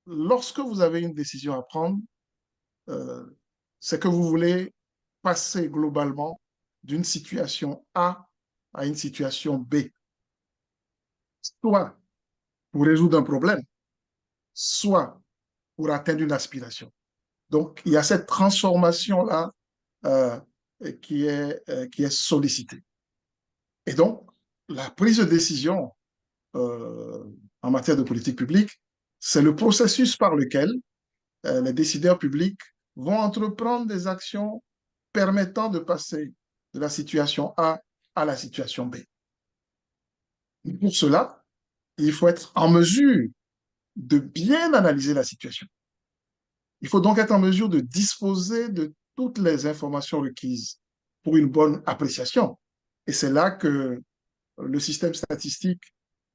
Lorsque vous avez une décision à prendre, c'est que vous voulez passer globalement d'une situation A à une situation B. Soit pour résoudre un problème, soit pour atteindre une aspiration. Donc, il y a cette transformation-là euh, qui est sollicitée. Et donc, la prise de décision en matière de politique publique, c'est le processus par lequel les décideurs publics vont entreprendre des actions permettant de passer de la situation A à la situation B. Pour cela, il faut être en mesure de bien analyser la situation. Il faut donc être en mesure de disposer de toutes les informations requises pour une bonne appréciation. Et c'est là que le système statistique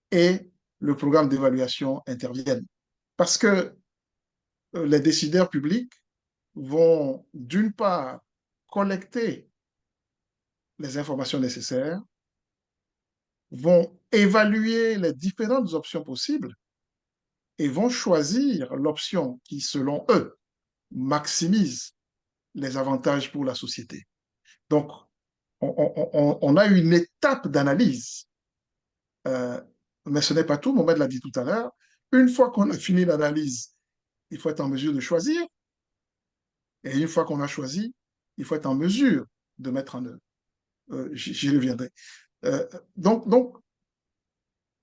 et le programme d'évaluation interviennent. Parce que les décideurs publics vont, d'une part, collecter les informations nécessaires, vont évaluer les différentes options possibles et vont choisir l'option qui, selon eux, maximise les avantages pour la société. Donc, on a une étape d'analyse, mais ce n'est pas tout, Mohamed l'a dit tout à l'heure. Une fois qu'on a fini l'analyse, il faut être en mesure de choisir, et une fois qu'on a choisi, il faut être en mesure de mettre en œuvre. J'y reviendrai. Donc,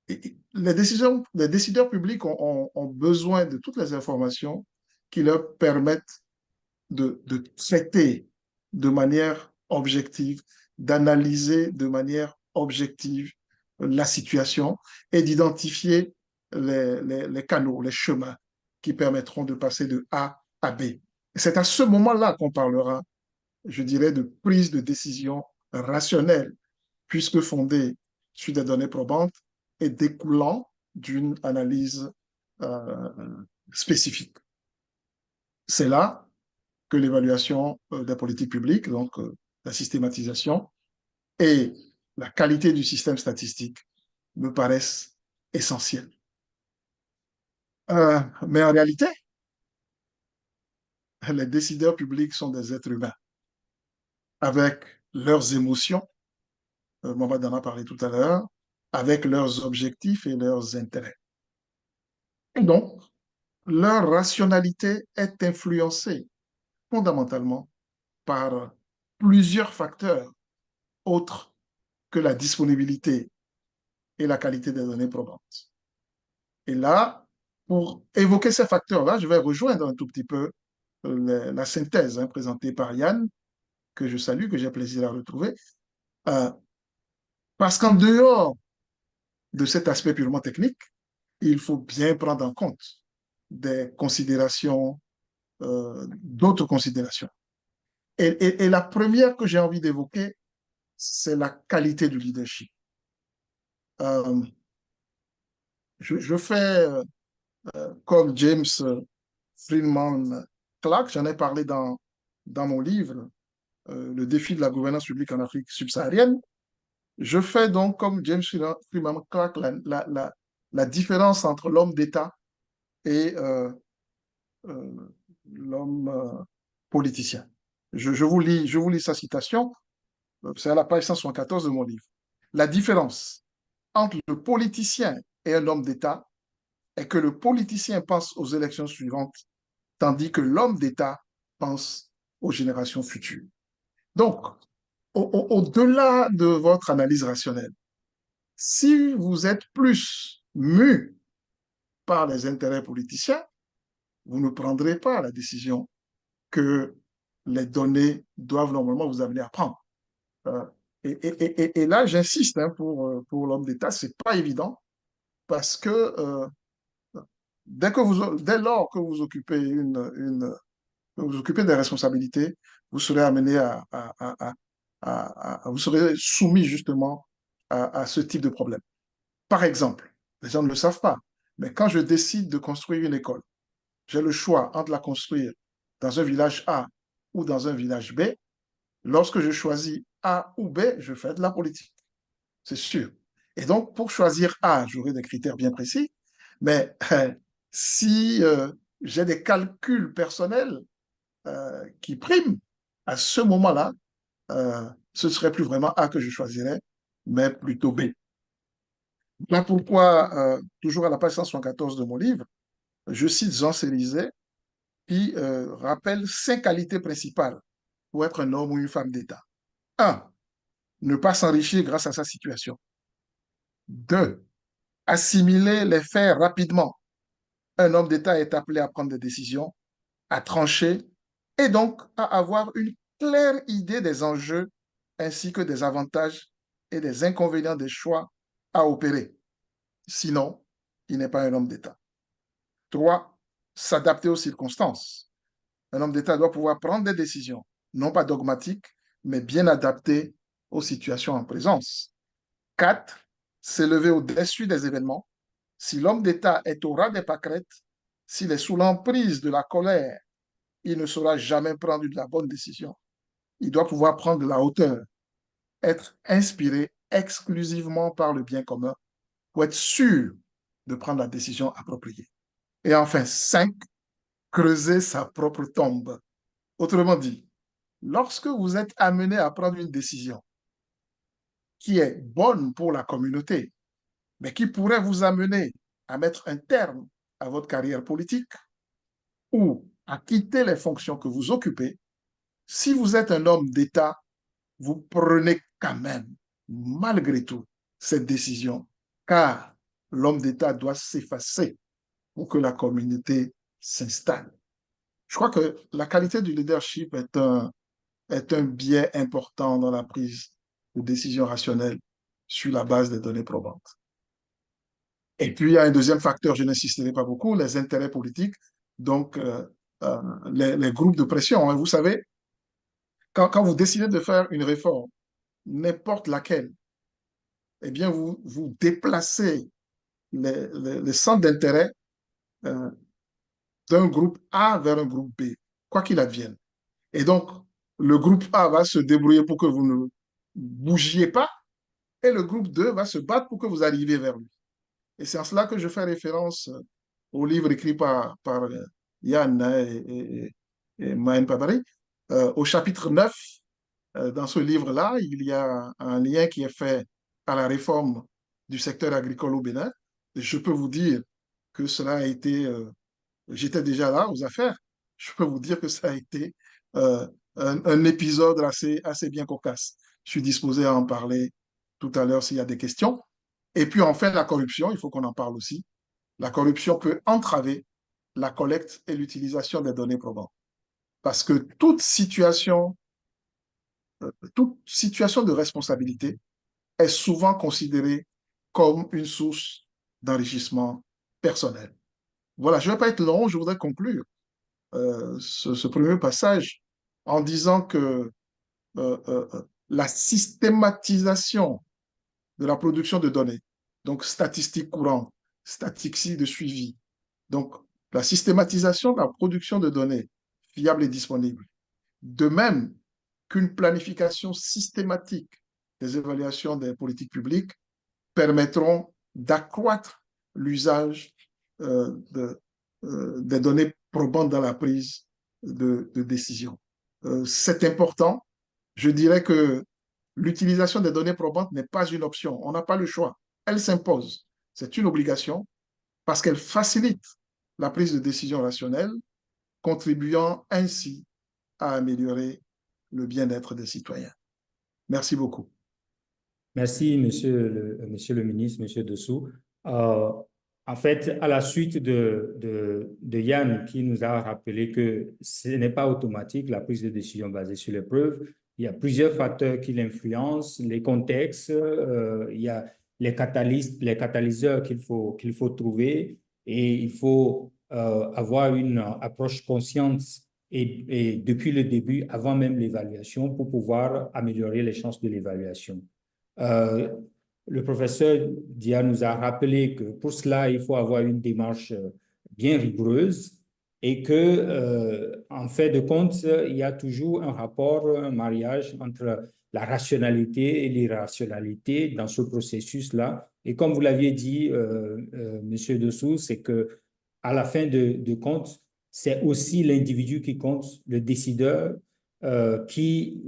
les décideurs publics ont besoin de toutes les informations qui leur permettent de traiter de manière objective, d'analyser de manière objective la situation et d'identifier les canaux, les chemins qui permettront de passer de A à B. C'est à ce moment-là qu'on parlera, je dirais, de prise de décision rationnelle, puisque fondée sur des données probantes et découlant d'une analyse euh, spécifique. C'est là que l'évaluation des politiques publiques, donc la systématisation et la qualité du système statistique me paraissent essentielles. Mais en réalité, les décideurs publics sont des êtres humains avec leurs émotions, Mohamed en a parlé tout à l'heure, avec leurs objectifs et leurs intérêts. Et donc, leur rationalité est influencée fondamentalement par plusieurs facteurs autres que la disponibilité et la qualité des données probantes. Et là, pour évoquer ces facteurs-là, je vais rejoindre un tout petit peu la synthèse présentée par Yann, que je salue, que j'ai plaisir à retrouver, euh, parce qu'en dehors de cet aspect purement technique, il faut bien prendre en compte des considérations, d'autres considérations. Et la première que j'ai envie d'évoquer, c'est la qualité du leadership. Euh, je fais comme James Friedman Clark, j'en ai parlé dans mon livre, Le défi de la gouvernance publique en Afrique subsaharienne. Je fais donc comme James Friedman Clark la différence entre l'homme d'État et l'homme politicien. Je vous lis sa citation, c'est à la page 174 de mon livre. La différence entre le politicien et un homme d'État est que le politicien pense aux élections suivantes, tandis que l'homme d'État pense aux générations futures. Donc, au-delà de votre analyse rationnelle, si vous êtes plus mu par les intérêts politiciens, vous ne prendrez pas la décision que les données doivent normalement vous amener à prendre. Et là, j'insiste pour l'homme d'État, ce n'est pas évident parce que dès lors que vous occupez vous occupez des responsabilités, vous serez amené vous serez soumis justement à ce type de problème. Par exemple, les gens ne le savent pas, mais quand je décide de construire une école, j'ai le choix entre la construire dans un village A ou dans un village B. Lorsque je choisis A ou B, je fais de la politique, c'est sûr. Et donc, pour choisir A, j'aurai des critères bien précis, mais si j'ai des calculs personnels qui priment, à ce moment-là, ce serait plus vraiment A que je choisirais, mais plutôt B. Là pourquoi, toujours à la page 174 de mon livre, je cite Jean Cérizet, qui rappelle 5 qualités principales pour être un homme ou une femme d'État. 1. Ne pas s'enrichir grâce à sa situation. 2. Assimiler les faits rapidement. Un homme d'État est appelé à prendre des décisions, à trancher et donc à avoir une claire idée des enjeux ainsi que des avantages et des inconvénients des choix à opérer. Sinon, il n'est pas un homme d'État. 3. S'adapter aux circonstances. Un homme d'État doit pouvoir prendre des décisions, non pas dogmatiques, mais bien adaptées aux situations en présence. 4. S'élever au-dessus des événements. Si l'homme d'État est au ras des pâquerettes, s'il est sous l'emprise de la colère, il ne saura jamais prendre de la bonne décision. Il doit pouvoir prendre de la hauteur, être inspiré exclusivement par le bien commun pour être sûr de prendre la décision appropriée. Et enfin, 5, creuser sa propre tombe. Autrement dit, lorsque vous êtes amené à prendre une décision qui est bonne pour la communauté, mais qui pourrait vous amener à mettre un terme à votre carrière politique ou à quitter les fonctions que vous occupez, si vous êtes un homme d'État, vous prenez quand même, malgré tout, cette décision, car l'homme d'État doit s'effacer pour que la communauté s'installe. Je crois que la qualité du leadership est un biais important dans la prise de décision rationnelle sur la base des données probantes. Et puis, il y a un deuxième facteur, je n'insisterai pas beaucoup, les intérêts politiques, donc les groupes de pression. Vous savez, quand vous décidez de faire une réforme, n'importe laquelle, eh bien, vous déplacez les centres d'intérêt euh, d'un groupe A vers un groupe B, quoi qu'il advienne. Et donc, le groupe A va se débrouiller pour que vous ne bougiez pas, et le groupe 2 va se battre pour que vous arriviez vers lui. Et c'est en cela que je fais référence au livre écrit par Yann et Maën Pabari. Au chapitre 9, dans ce livre-là, il y a un lien qui est fait à la réforme du secteur agricole au Bénin. Et je peux vous dire que cela a été, j'étais déjà là aux affaires, je peux vous dire que ça a été euh, un épisode assez bien cocasse. Je suis disposé à en parler tout à l'heure s'il y a des questions. Et puis enfin, la corruption, il faut qu'on en parle aussi. La corruption peut entraver la collecte et l'utilisation des données probantes. Parce que toute situation de responsabilité est souvent considérée comme une source d'enrichissement personnel. Voilà, je ne vais pas être long, je voudrais conclure ce premier passage en disant que la systématisation de la production de données, donc statistiques courantes, statistiques de suivi, donc la systématisation de la production de données fiables et disponibles, de même qu'une planification systématique des évaluations des politiques publiques permettront d'accroître l'usage des données probantes dans la prise de décision. C'est important. Je dirais que l'utilisation des données probantes n'est pas une option. On n'a pas le choix. Elle s'impose. C'est une obligation parce qu'elle facilite la prise de décision rationnelle, contribuant ainsi à améliorer le bien-être des citoyens. Merci beaucoup.
Merci, monsieur le ministre, monsieur Dessous. En fait, à la suite de Yann qui nous a rappelé que ce n'est pas automatique la prise de décision basée sur les preuves, il y a plusieurs facteurs qui l'influencent, les contextes, il y a les catalyseurs qu'il faut trouver et il faut avoir une approche consciente et depuis le début, avant même l'évaluation, pour pouvoir améliorer les chances de l'évaluation. Le professeur Dia nous a rappelé que pour cela, il faut avoir une démarche bien rigoureuse et que, en fait de compte, il y a toujours un rapport, un mariage entre la rationalité et l'irrationalité dans ce processus-là. Et comme vous l'aviez dit, Monsieur Dessous, c'est que à la fin de compte, c'est aussi l'individu qui compte, le décideur, qui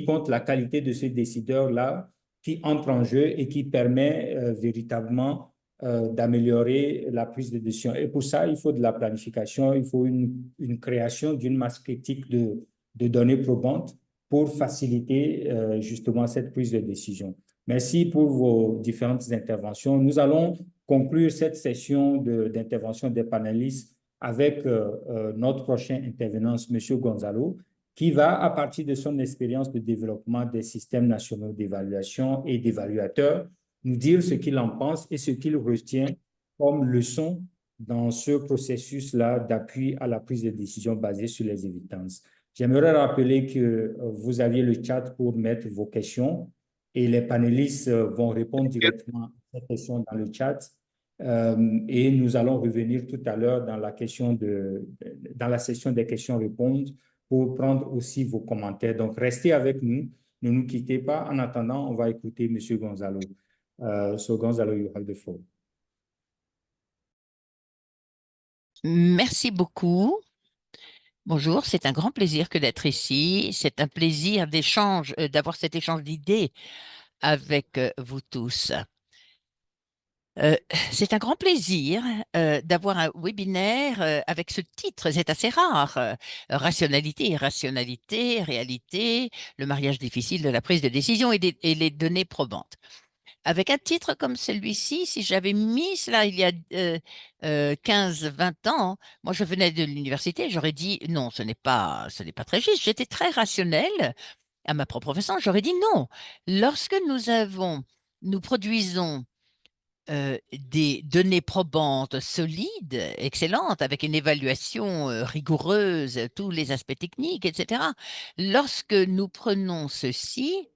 compte la qualité de ce décideur-là, qui entre en jeu et qui permet véritablement d'améliorer la prise de décision. Et pour ça, il faut de la planification, il faut une création d'une masse critique de données probantes pour faciliter justement cette prise de décision. Merci pour vos différentes interventions. Nous allons conclure cette session d'intervention des panélistes avec notre prochain intervenant, M. Gonzalo, qui va, à partir de son expérience de développement des systèmes nationaux d'évaluation et d'évaluateurs, nous dire ce qu'il en pense et ce qu'il retient comme leçon dans ce processus-là d'appui à la prise de décision basée sur les évidences. J'aimerais rappeler que vous aviez le chat pour mettre vos questions et les panélistes vont répondre directement à ces questions dans le chat. Et nous allons revenir tout à l'heure dans dans la session des questions-réponses pour prendre aussi vos commentaires. Donc, restez avec nous, ne nous quittez pas. En attendant, on va écouter M. Gonzalo. So, Gonzalo, you have the floor.
Merci beaucoup. Bonjour, c'est un grand plaisir que d'être ici. C'est un plaisir d'échange, d'avoir cet échange d'idées avec vous tous. C'est un grand plaisir d'avoir un webinaire avec ce titre, c'est assez rare. Rationalité, irrationalité, réalité, le mariage difficile de la prise de décision et les données probantes. Avec un titre comme celui-ci, si j'avais mis cela il y a 15-20 ans, moi je venais de l'université, j'aurais dit non, ce n'est pas très juste. J'étais très rationnelle à ma propre façon, j'aurais dit non. Lorsque nous produisons des données probantes, solides, excellentes, avec une évaluation rigoureuse, tous les aspects techniques, etc. Lorsque nous prenons ceci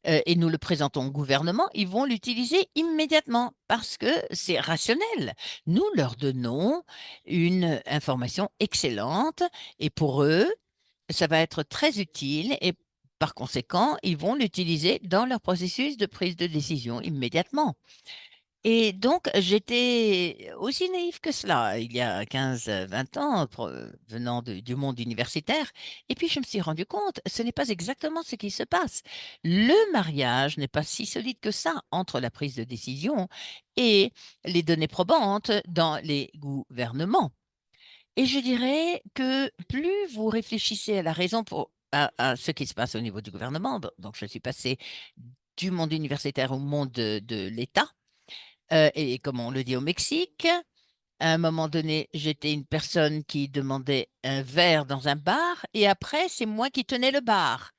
et nous le présentons au gouvernement, ils vont l'utiliser immédiatement parce que c'est rationnel. Nous leur donnons une information excellente et pour eux, ça va être très utile et par conséquent, ils vont l'utiliser dans leur processus de prise de décision immédiatement. Et donc, j'étais aussi naïve que cela, il y a 15-20 ans, venant du monde universitaire. Et puis, je me suis rendu compte, ce n'est pas exactement ce qui se passe. Le mariage n'est pas si solide que ça entre la prise de décision et les données probantes dans les gouvernements. Et je dirais que plus vous réfléchissez à la raison à ce qui se passe au niveau du gouvernement, donc je suis passée du monde universitaire au monde de l'État, et comme on le dit au Mexique, à un moment donné, j'étais une personne qui demandait un verre dans un bar et après, c'est moi qui tenais le bar.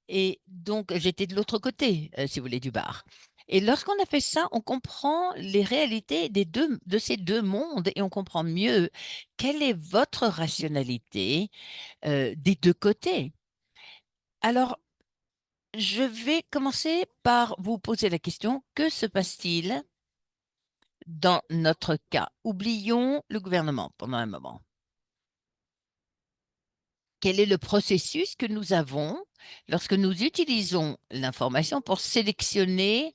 Et donc, j'étais de l'autre côté, si vous voulez, du bar. Et lorsqu'on a fait ça, on comprend les réalités de ces deux mondes et on comprend mieux quelle est votre rationalité des deux côtés. Alors, je vais commencer par vous poser la question, que se passe-t-il dans notre cas? Oublions le gouvernement pendant un moment. Quel est le processus que nous avons lorsque nous utilisons l'information pour sélectionner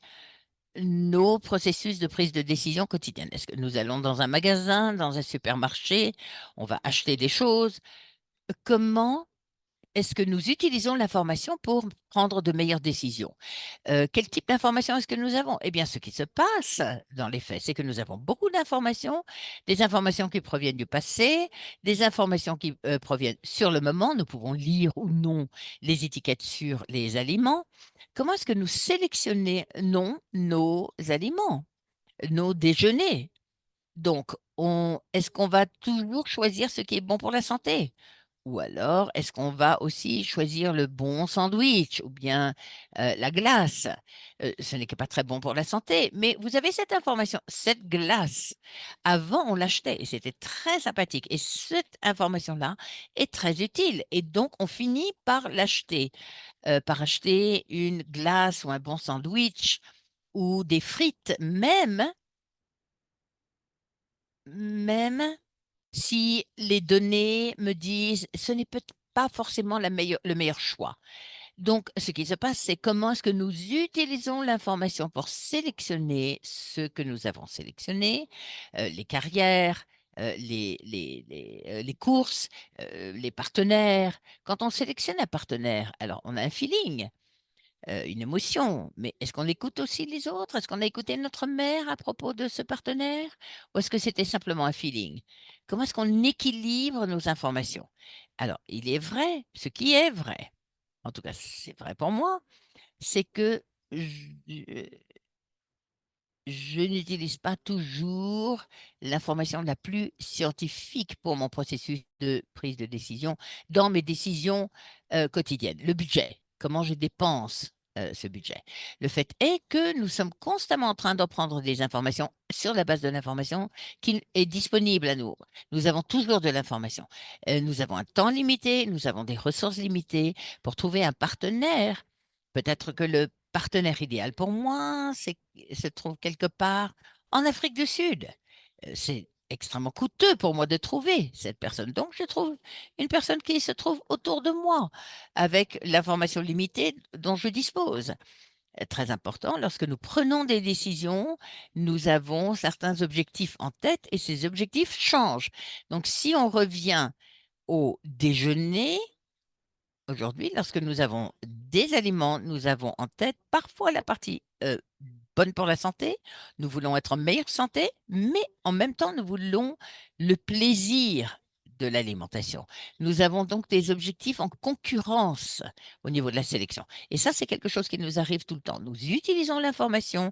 nos processus de prise de décision quotidienne? Est-ce que nous allons dans un magasin, dans un supermarché, on va acheter des choses? Comment est-ce que nous utilisons l'information pour prendre de meilleures décisions? Quel type d'information est-ce que nous avons? Eh bien, ce qui se passe dans les faits, c'est que nous avons beaucoup d'informations, des informations qui proviennent du passé, des informations qui proviennent sur le moment. Nous pouvons lire ou non les étiquettes sur les aliments. Comment est-ce que nous sélectionnons nos aliments, nos déjeuners? Donc, est-ce qu'on va toujours choisir ce qui est bon pour la santé? Ou alors, est-ce qu'on va aussi choisir le bon sandwich ou bien la glace? Ce n'est pas très bon pour la santé, mais vous avez cette information. Cette glace, avant, on l'achetait et c'était très sympathique. Et cette information-là est très utile. Et donc, on finit par l'acheter, par acheter une glace ou un bon sandwich ou des frites, même si les données me disent ce n'est peut-être pas forcément le meilleur choix. Donc, ce qui se passe, c'est comment est-ce que nous utilisons l'information pour sélectionner ce que nous avons sélectionné, les carrières, les courses, les partenaires. Quand on sélectionne un partenaire, alors on a un feeling. une émotion, mais est-ce qu'on écoute aussi les autres? Est-ce qu'on a écouté notre mère à propos de ce partenaire? Ou est-ce que c'était simplement un feeling? Comment est-ce qu'on équilibre nos informations? Alors, il est vrai, ce qui est vrai, en tout cas c'est vrai pour moi, c'est que je n'utilise pas toujours l'information la plus scientifique pour mon processus de prise de décision dans mes décisions quotidiennes. Le budget, comment je dépense ce budget. Le fait est que nous sommes constamment en train de prendre des informations sur la base de l'information qui est disponible à nous. Nous avons toujours de l'information. Nous avons un temps limité, nous avons des ressources limitées pour trouver un partenaire. Peut-être que le partenaire idéal pour moi, se trouve quelque part en Afrique du Sud. C'est extrêmement coûteux pour moi de trouver cette personne. Donc, je trouve une personne qui se trouve autour de moi, avec l'information limitée dont je dispose. Très important, lorsque nous prenons des décisions, nous avons certains objectifs en tête et ces objectifs changent. Donc, si on revient au déjeuner, aujourd'hui, lorsque nous avons des aliments, nous avons en tête parfois la partie bonne pour la santé. Nous voulons être en meilleure santé, mais en même temps, nous voulons le plaisir de l'alimentation. Nous avons donc des objectifs en concurrence au niveau de la sélection. Et ça, c'est quelque chose qui nous arrive tout le temps. Nous utilisons l'information.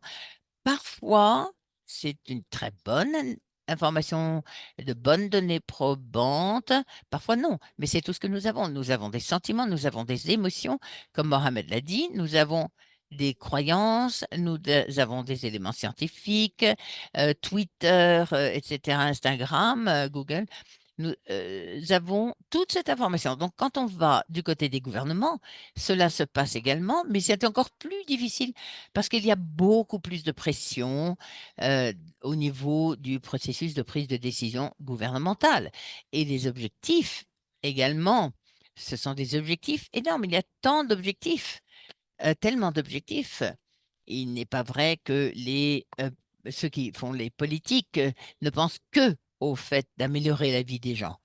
Parfois, c'est une très bonne information, de bonnes données probantes. Parfois, non, mais c'est tout ce que nous avons. Nous avons des sentiments, nous avons des émotions, comme Mohamed l'a dit. Nous avons des croyances, avons des éléments scientifiques, Twitter, etc., Instagram, Google. Nous avons toute cette information. Donc, quand on va du côté des gouvernements, cela se passe également, mais c'est encore plus difficile parce qu'il y a beaucoup plus de pression au niveau du processus de prise de décision gouvernementale. Et les objectifs également, ce sont des objectifs énormes. Il y a tant d'objectifs, tellement d'objectifs. Il n'est pas vrai que ceux qui font les politiques ne pensent que au fait d'améliorer la vie des gens.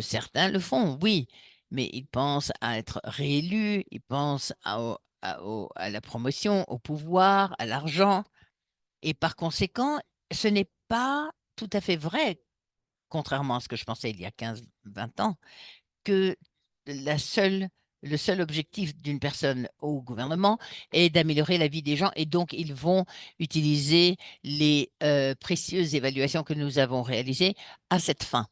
Certains le font, oui, mais ils pensent à être réélus, ils pensent à la promotion, au pouvoir, à l'argent. Et par conséquent, ce n'est pas tout à fait vrai, contrairement à ce que je pensais il y a 15-20 ans, que le seul objectif d'une personne au gouvernement est d'améliorer la vie des gens et donc ils vont utiliser les précieuses évaluations que nous avons réalisées à cette fin.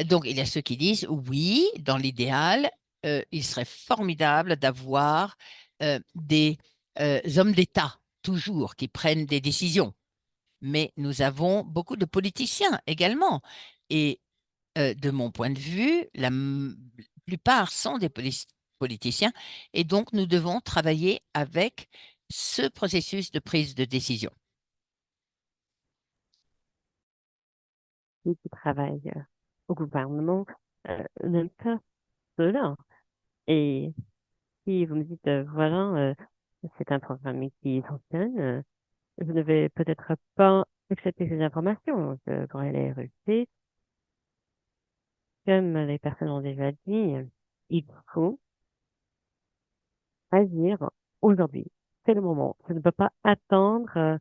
Donc, il y a ceux qui disent oui, dans l'idéal, il serait formidable d'avoir des hommes d'État, toujours, qui prennent des décisions. Mais nous avons beaucoup de politiciens également. Et de mon point de vue, la plupart sont des politiciens. Et donc, nous devons travailler avec ce processus de prise de décision.
Qui travaillent au gouvernement n'aiment pas cela. Et si vous me dites, voilà, c'est un programme qui fonctionne, je ne vais peut-être pas accepter ces informations. Je pourrais les rejeter. Comme les personnes ont déjà dit, il faut agir aujourd'hui. C'est le moment. Je ne peux pas attendre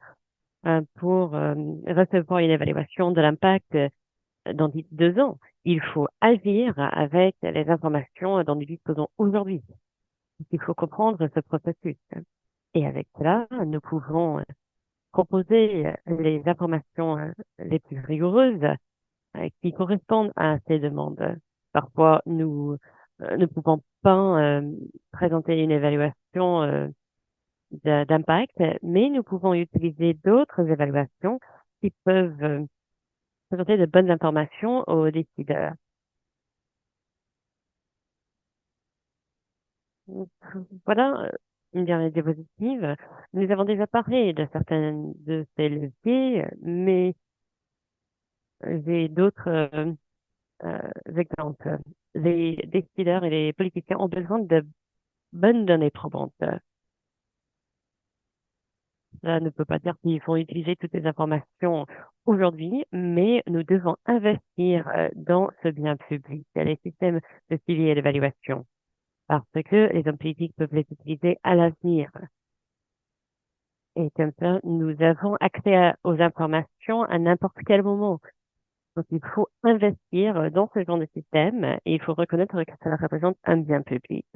pour recevoir une évaluation de l'impact dans 2 ans. Il faut agir avec les informations dont nous disposons aujourd'hui. Il faut comprendre ce processus. Et avec cela, nous pouvons proposer les informations les plus rigoureuses qui correspondent à ces demandes. Parfois, nous ne pouvons pas présenter une évaluation d'impact, mais nous pouvons utiliser d'autres évaluations qui peuvent présenter de bonnes informations aux décideurs. Voilà, une dernière diapositive. Nous avons déjà parlé de certains de ces leviers, mais j'ai d'autres exemples. Les décideurs et les politiciens ont besoin de bonnes données probantes. Cela ne peut pas dire qu'il faut utiliser toutes les informations aujourd'hui, mais nous devons investir dans ce bien public, les systèmes de suivi et d'évaluation. parce que les hommes politiques peuvent les utiliser à l'avenir. Et comme ça, nous avons accès aux informations à n'importe quel moment. Donc, il faut investir dans ce genre de système et il faut reconnaître que cela représente un bien public.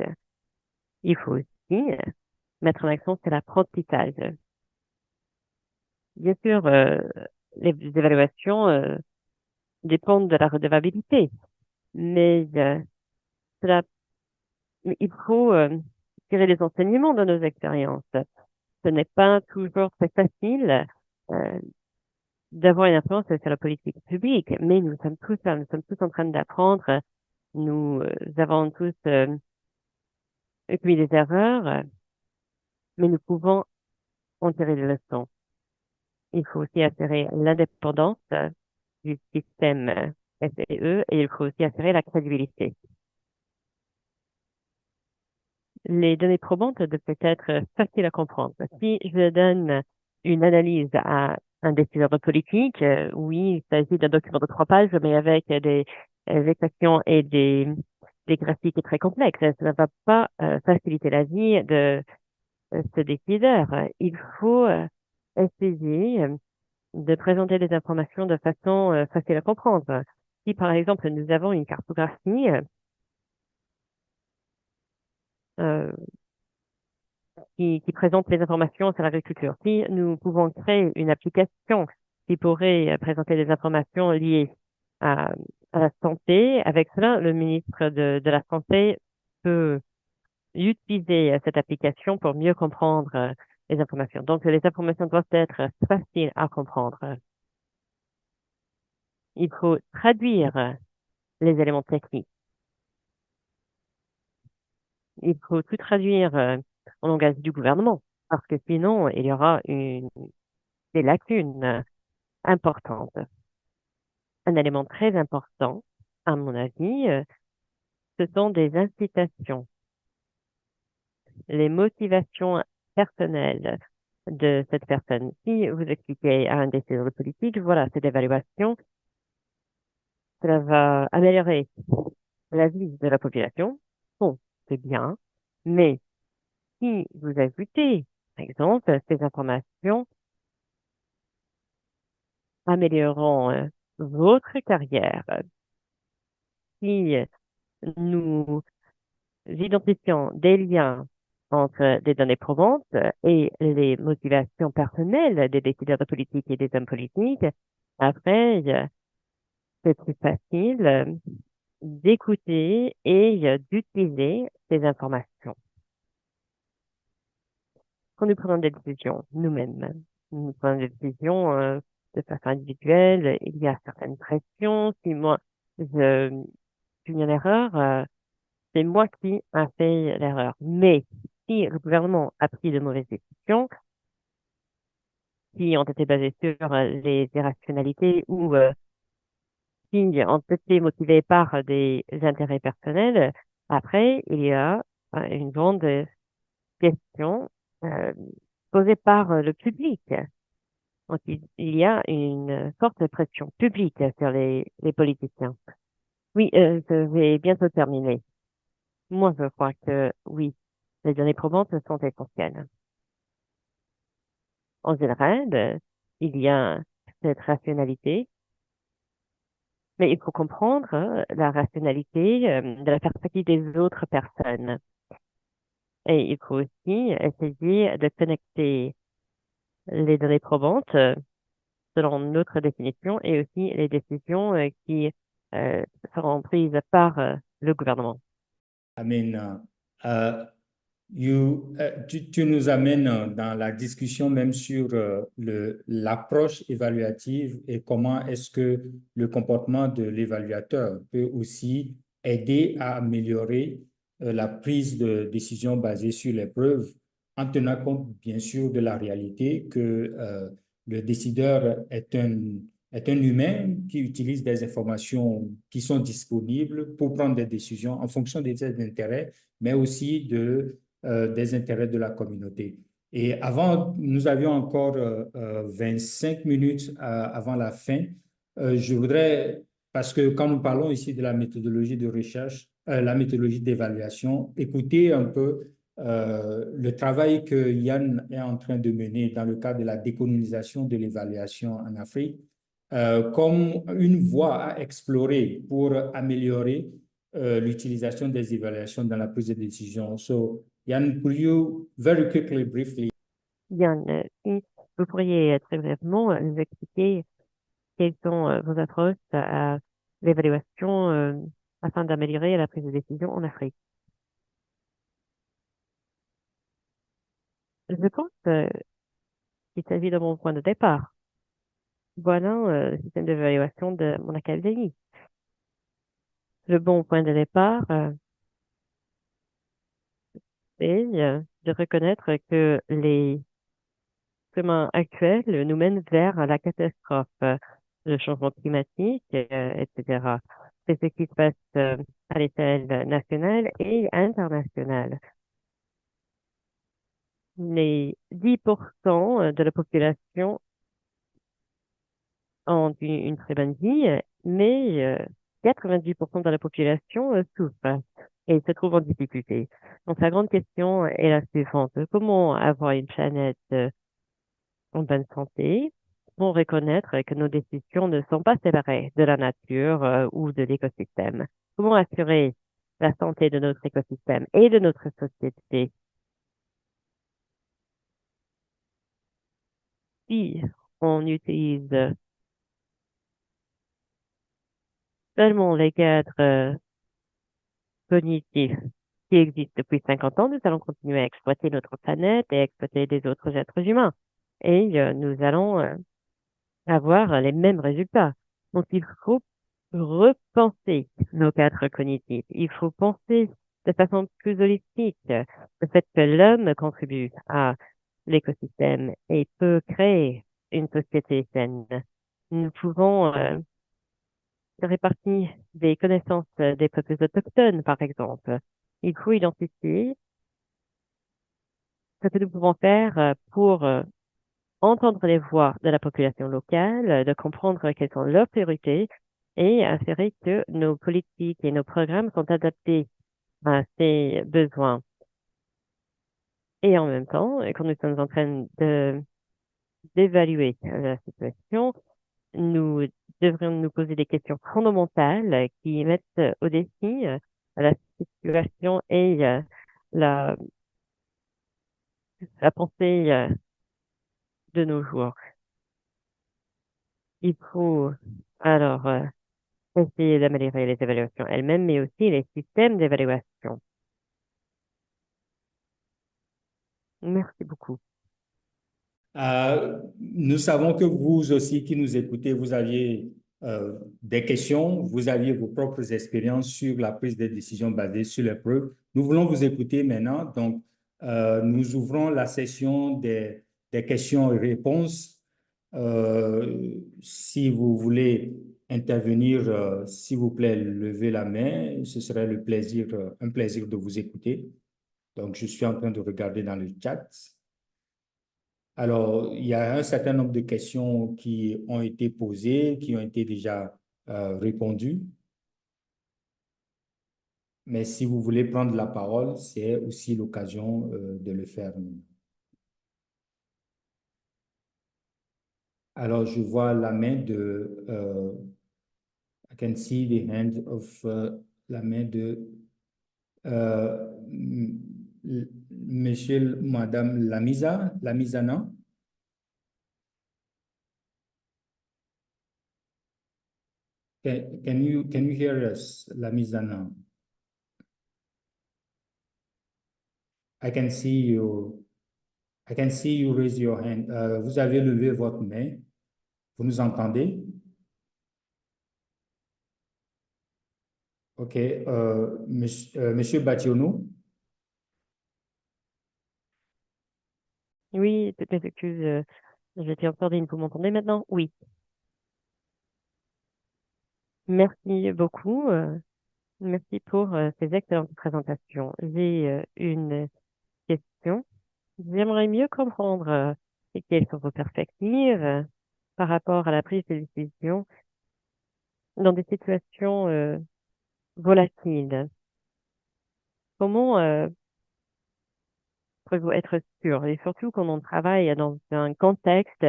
Il faut aussi mettre en action sur l'apprentissage. Bien sûr, les évaluations dépendent de la redevabilité, mais cela, il faut tirer les enseignements de nos expériences. Ce n'est pas toujours très facile d'avoir une influence sur la politique publique, mais nous sommes tous là, nous sommes tous en train d'apprendre. Nous avons tous commis des erreurs, mais nous pouvons en tirer des leçons. Il faut aussi assurer l'indépendance du système SEE et il faut aussi assurer la crédibilité. Les données probantes doivent être faciles à comprendre. Si je donne une analyse à un décideur de politique, oui, il s'agit d'un document de 3 pages, mais avec des équations et des graphiques très complexes. Ça ne va pas faciliter la vie de ce décideur. Il faut essayer de présenter des informations de façon facile à comprendre. Si, par exemple, nous avons une cartographie qui présente les informations sur l'agriculture, si nous pouvons créer une application qui pourrait présenter des informations liées à la santé, avec cela, le ministre de la Santé peut utiliser cette application pour mieux comprendre les informations. Donc, les informations doivent être faciles à comprendre. Il faut traduire les éléments techniques. Il faut tout traduire en langage du gouvernement, parce que sinon, il y aura des lacunes importantes. Un élément très important, à mon avis, ce sont des incitations. Les motivations personnelles de cette personne. Si vous expliquez à un décideur politique, voilà, cette évaluation, cela va améliorer la vie de la population. Bon, c'est bien, mais si vous ajoutez, par exemple, ces informations amélioreront votre carrière, si nous identifions des liens entre des données probantes et les motivations personnelles des décideurs de politique et des hommes politiques, après, c'est plus facile d'écouter et d'utiliser ces informations. Quand nous prenons des décisions nous-mêmes, nous prenons des décisions de façon individuelle, il y a certaines pressions. Si moi, je fais une erreur, c'est moi qui ai fait l'erreur. Mais si le gouvernement a pris de mauvaises décisions, qui ont été basées sur les irrationalités ou qui ont été motivées par des intérêts personnels, après, il y a une grande question posée par le public. Donc, il y a une forte pression publique sur les politiciens. Oui, je vais bientôt terminer. Moi, je crois que oui, les données probantes sont essentielles. En général, il y a cette rationalité, mais il faut comprendre la rationalité de la perspective des autres personnes. Et il faut aussi essayer de connecter les données probantes selon notre définition et aussi les décisions qui seront prises par le gouvernement.
I mean, tu nous amènes dans la discussion même sur l'approche évaluative et comment est-ce que le comportement de l'évaluateur peut aussi aider à améliorer la prise de décision basée sur les preuves, en tenant compte bien sûr de la réalité que le décideur est un humain qui utilise des informations qui sont disponibles pour prendre des décisions en fonction de ses intérêts, mais aussi des intérêts de la communauté. Et avant, nous avions encore 25 minutes avant la fin. Je voudrais, parce que quand nous parlons ici de la méthodologie de recherche, la méthodologie d'évaluation, écouter un peu le travail que Yann est en train de mener dans le cadre de la décolonisation de l'évaluation en Afrique, comme une voie à explorer pour améliorer l'utilisation des évaluations dans la prise de décision. So, Yann, could you very quickly, briefly?
Yann, si vous pourriez très brièvement nous expliquer quelles sont vos approches à l'évaluation afin d'améliorer la prise de décision en Afrique. Je pense qu'il s'agit de mon point de départ. Voilà le système d'évaluation de mon académie. Le bon point de départ est de reconnaître que les chemins actuels nous mènent vers la catastrophe, le changement climatique, etc. C'est ce qui se passe à l'échelle nationale et internationale. Les 10% de la population ont une très bonne vie, mais 90% de la population souffre et se trouve en difficulté. Donc la grande question est la suivante. Comment avoir une planète en bonne santé pour reconnaître que nos décisions ne sont pas séparées de la nature ou de l'écosystème? Comment assurer la santé de notre écosystème et de notre société? Si on utilise seulement les cadres cognitifs qui existent depuis 50 ans, nous allons continuer à exploiter notre planète et exploiter les autres êtres humains. Et nous allons avoir les mêmes résultats. Donc, il faut repenser nos cadres cognitifs. Il faut penser de façon plus holistique le fait que l'homme contribue à l'écosystème et peut créer une société saine. Nous pouvons répartir des connaissances des peuples autochtones, par exemple. Il faut identifier ce que nous pouvons faire pour entendre les voix de la population locale, de comprendre quelles sont leurs priorités et assurer que nos politiques et nos programmes sont adaptés à ces besoins. Et en même temps, quand nous sommes en train d'évaluer la situation, nous devrions nous poser des questions fondamentales qui mettent au défi la situation et la, la pensée de nos jours. Il faut alors essayer d'améliorer les évaluations elles-mêmes, mais aussi les systèmes d'évaluation. Merci beaucoup.
Nous savons que vous aussi qui nous écoutez, vous aviez des questions, vous aviez vos propres expériences sur la prise de décision basée sur les preuves. Nous voulons vous écouter maintenant. Donc, nous ouvrons la session des questions et réponses. Si vous voulez intervenir, s'il vous plaît, levez la main. Ce serait un plaisir de vous écouter. Donc, je suis en train de regarder dans le chat. Alors, il y a un certain nombre de questions qui ont été posées, qui ont été déjà répondues. Mais si vous voulez prendre la parole, c'est aussi l'occasion de le faire. Alors, je vois la main de... I can see the hand of... la main de... Monsieur, Madame Lamizana. Can you hear us, Lamizana? I can see you. I can see you raise your hand. Vous avez levé votre main. Vous nous entendez? OK. Monsieur Bationo?
Oui, toutes mes excuses. J'étais en sordine. Vous m'entendez maintenant? Oui. Merci beaucoup. Merci pour ces excellentes présentations. J'ai une question. J'aimerais mieux comprendre quelles sont vos perspectives par rapport à la prise de décision dans des situations volatiles. comment pouvez-vous être sûr, et surtout quand on travaille dans un contexte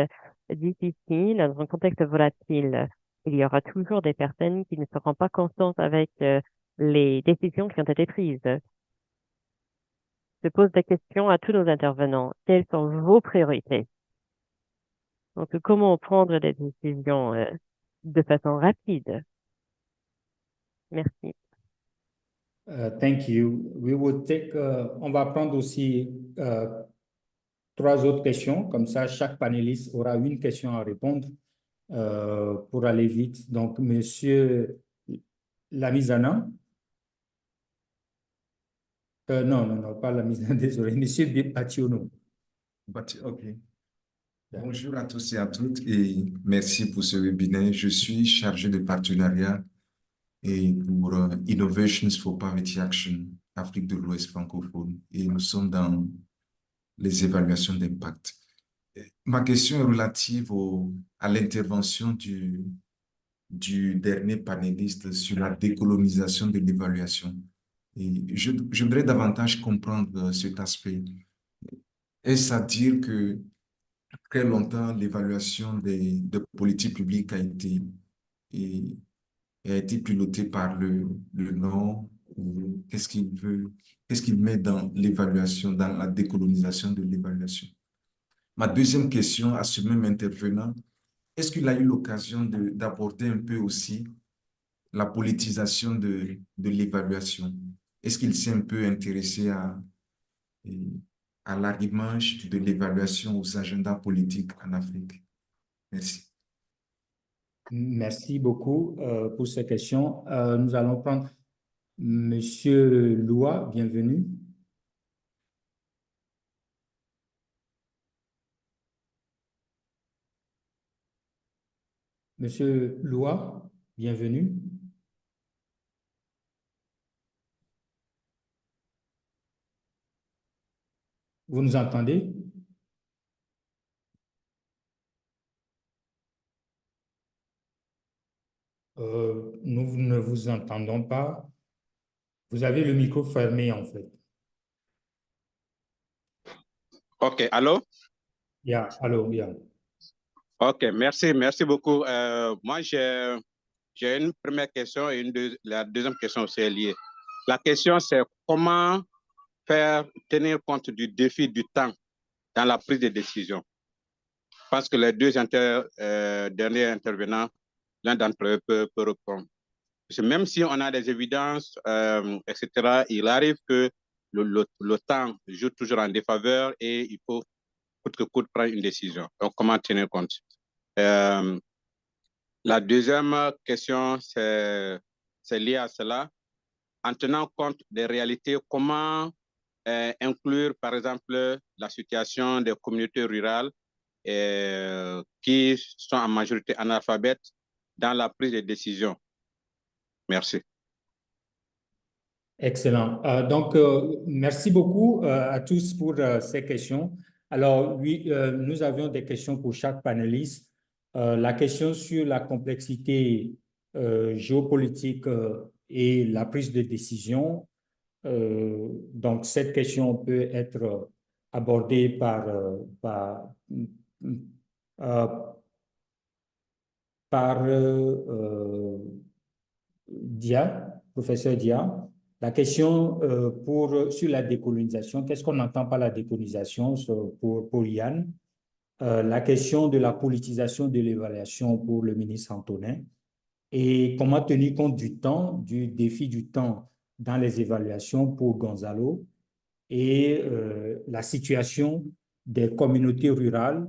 difficile, dans un contexte volatile, il y aura toujours des personnes qui ne seront pas constantes avec les décisions qui ont été prises. Je pose des questions à tous nos intervenants. Quelles sont vos priorités? Donc, comment prendre des décisions de façon rapide? Merci.
Thank you. We will take, on va prendre aussi 3 autres questions. Comme ça, chaque panéliste aura une question à répondre pour aller vite. Donc, Monsieur Lamizana. Non, pas Lamizana, désolé. Monsieur Bationo.
Ok. Bonjour à tous et à toutes et merci pour ce webinaire. Je suis chargé de partenariat et pour Innovations for Poverty Action Afrique de l'Ouest francophone et nous sommes dans les évaluations d'impact. Ma question est relative à l'intervention du dernier panéliste sur la décolonisation de l'évaluation. Et je voudrais davantage comprendre cet aspect. Est-ce à dire que très longtemps, l'évaluation des politiques publiques a été pilotée par le Nord? Qu'est-ce qu'il met dans l'évaluation, dans la décolonisation de l'évaluation? Ma deuxième question à ce même intervenant, est-ce qu'il a eu l'occasion d'aborder un peu aussi la politisation de l'évaluation? Est-ce qu'il s'est un peu intéressé à l'arrimage de l'évaluation aux agendas politiques en Afrique? Merci.
Merci beaucoup pour ces questions. Nous allons prendre Monsieur Loua, bienvenue. Monsieur Loua, bienvenue. Vous nous entendez? Nous ne vous entendons pas. Vous avez le micro fermé, en fait.
OK, allô?
Yeah, allô, yeah.
OK, merci beaucoup. Moi, j'ai une première question et la deuxième question aussi est liée. La question, c'est comment faire tenir compte du défi du temps dans la prise de décision. Je pense que les deux derniers intervenants, l'un d'entre eux peut répondre. Parce que même si on a des évidences, etc., il arrive que le temps joue toujours en défaveur et il faut coûte que coûte prendre une décision. Donc, comment tenir compte? La deuxième question, c'est lié à cela. En tenant compte des réalités, comment inclure, par exemple, la situation des communautés rurales qui sont en majorité analphabètes dans la prise de décision? Merci.
Excellent. Donc, merci beaucoup à tous pour ces questions. Alors, oui, nous avions des questions pour chaque panéliste. La question sur la complexité géopolitique et la prise de décision. Donc, cette question peut être abordée par Dia, professeur Dia. La question sur la décolonisation, qu'est-ce qu'on entend par la décolonisation pour Yann? La question de la politisation de l'évaluation pour le ministre Antonin et comment tenir compte du temps, du défi du temps dans les évaluations pour Gonzalo et la situation des communautés rurales,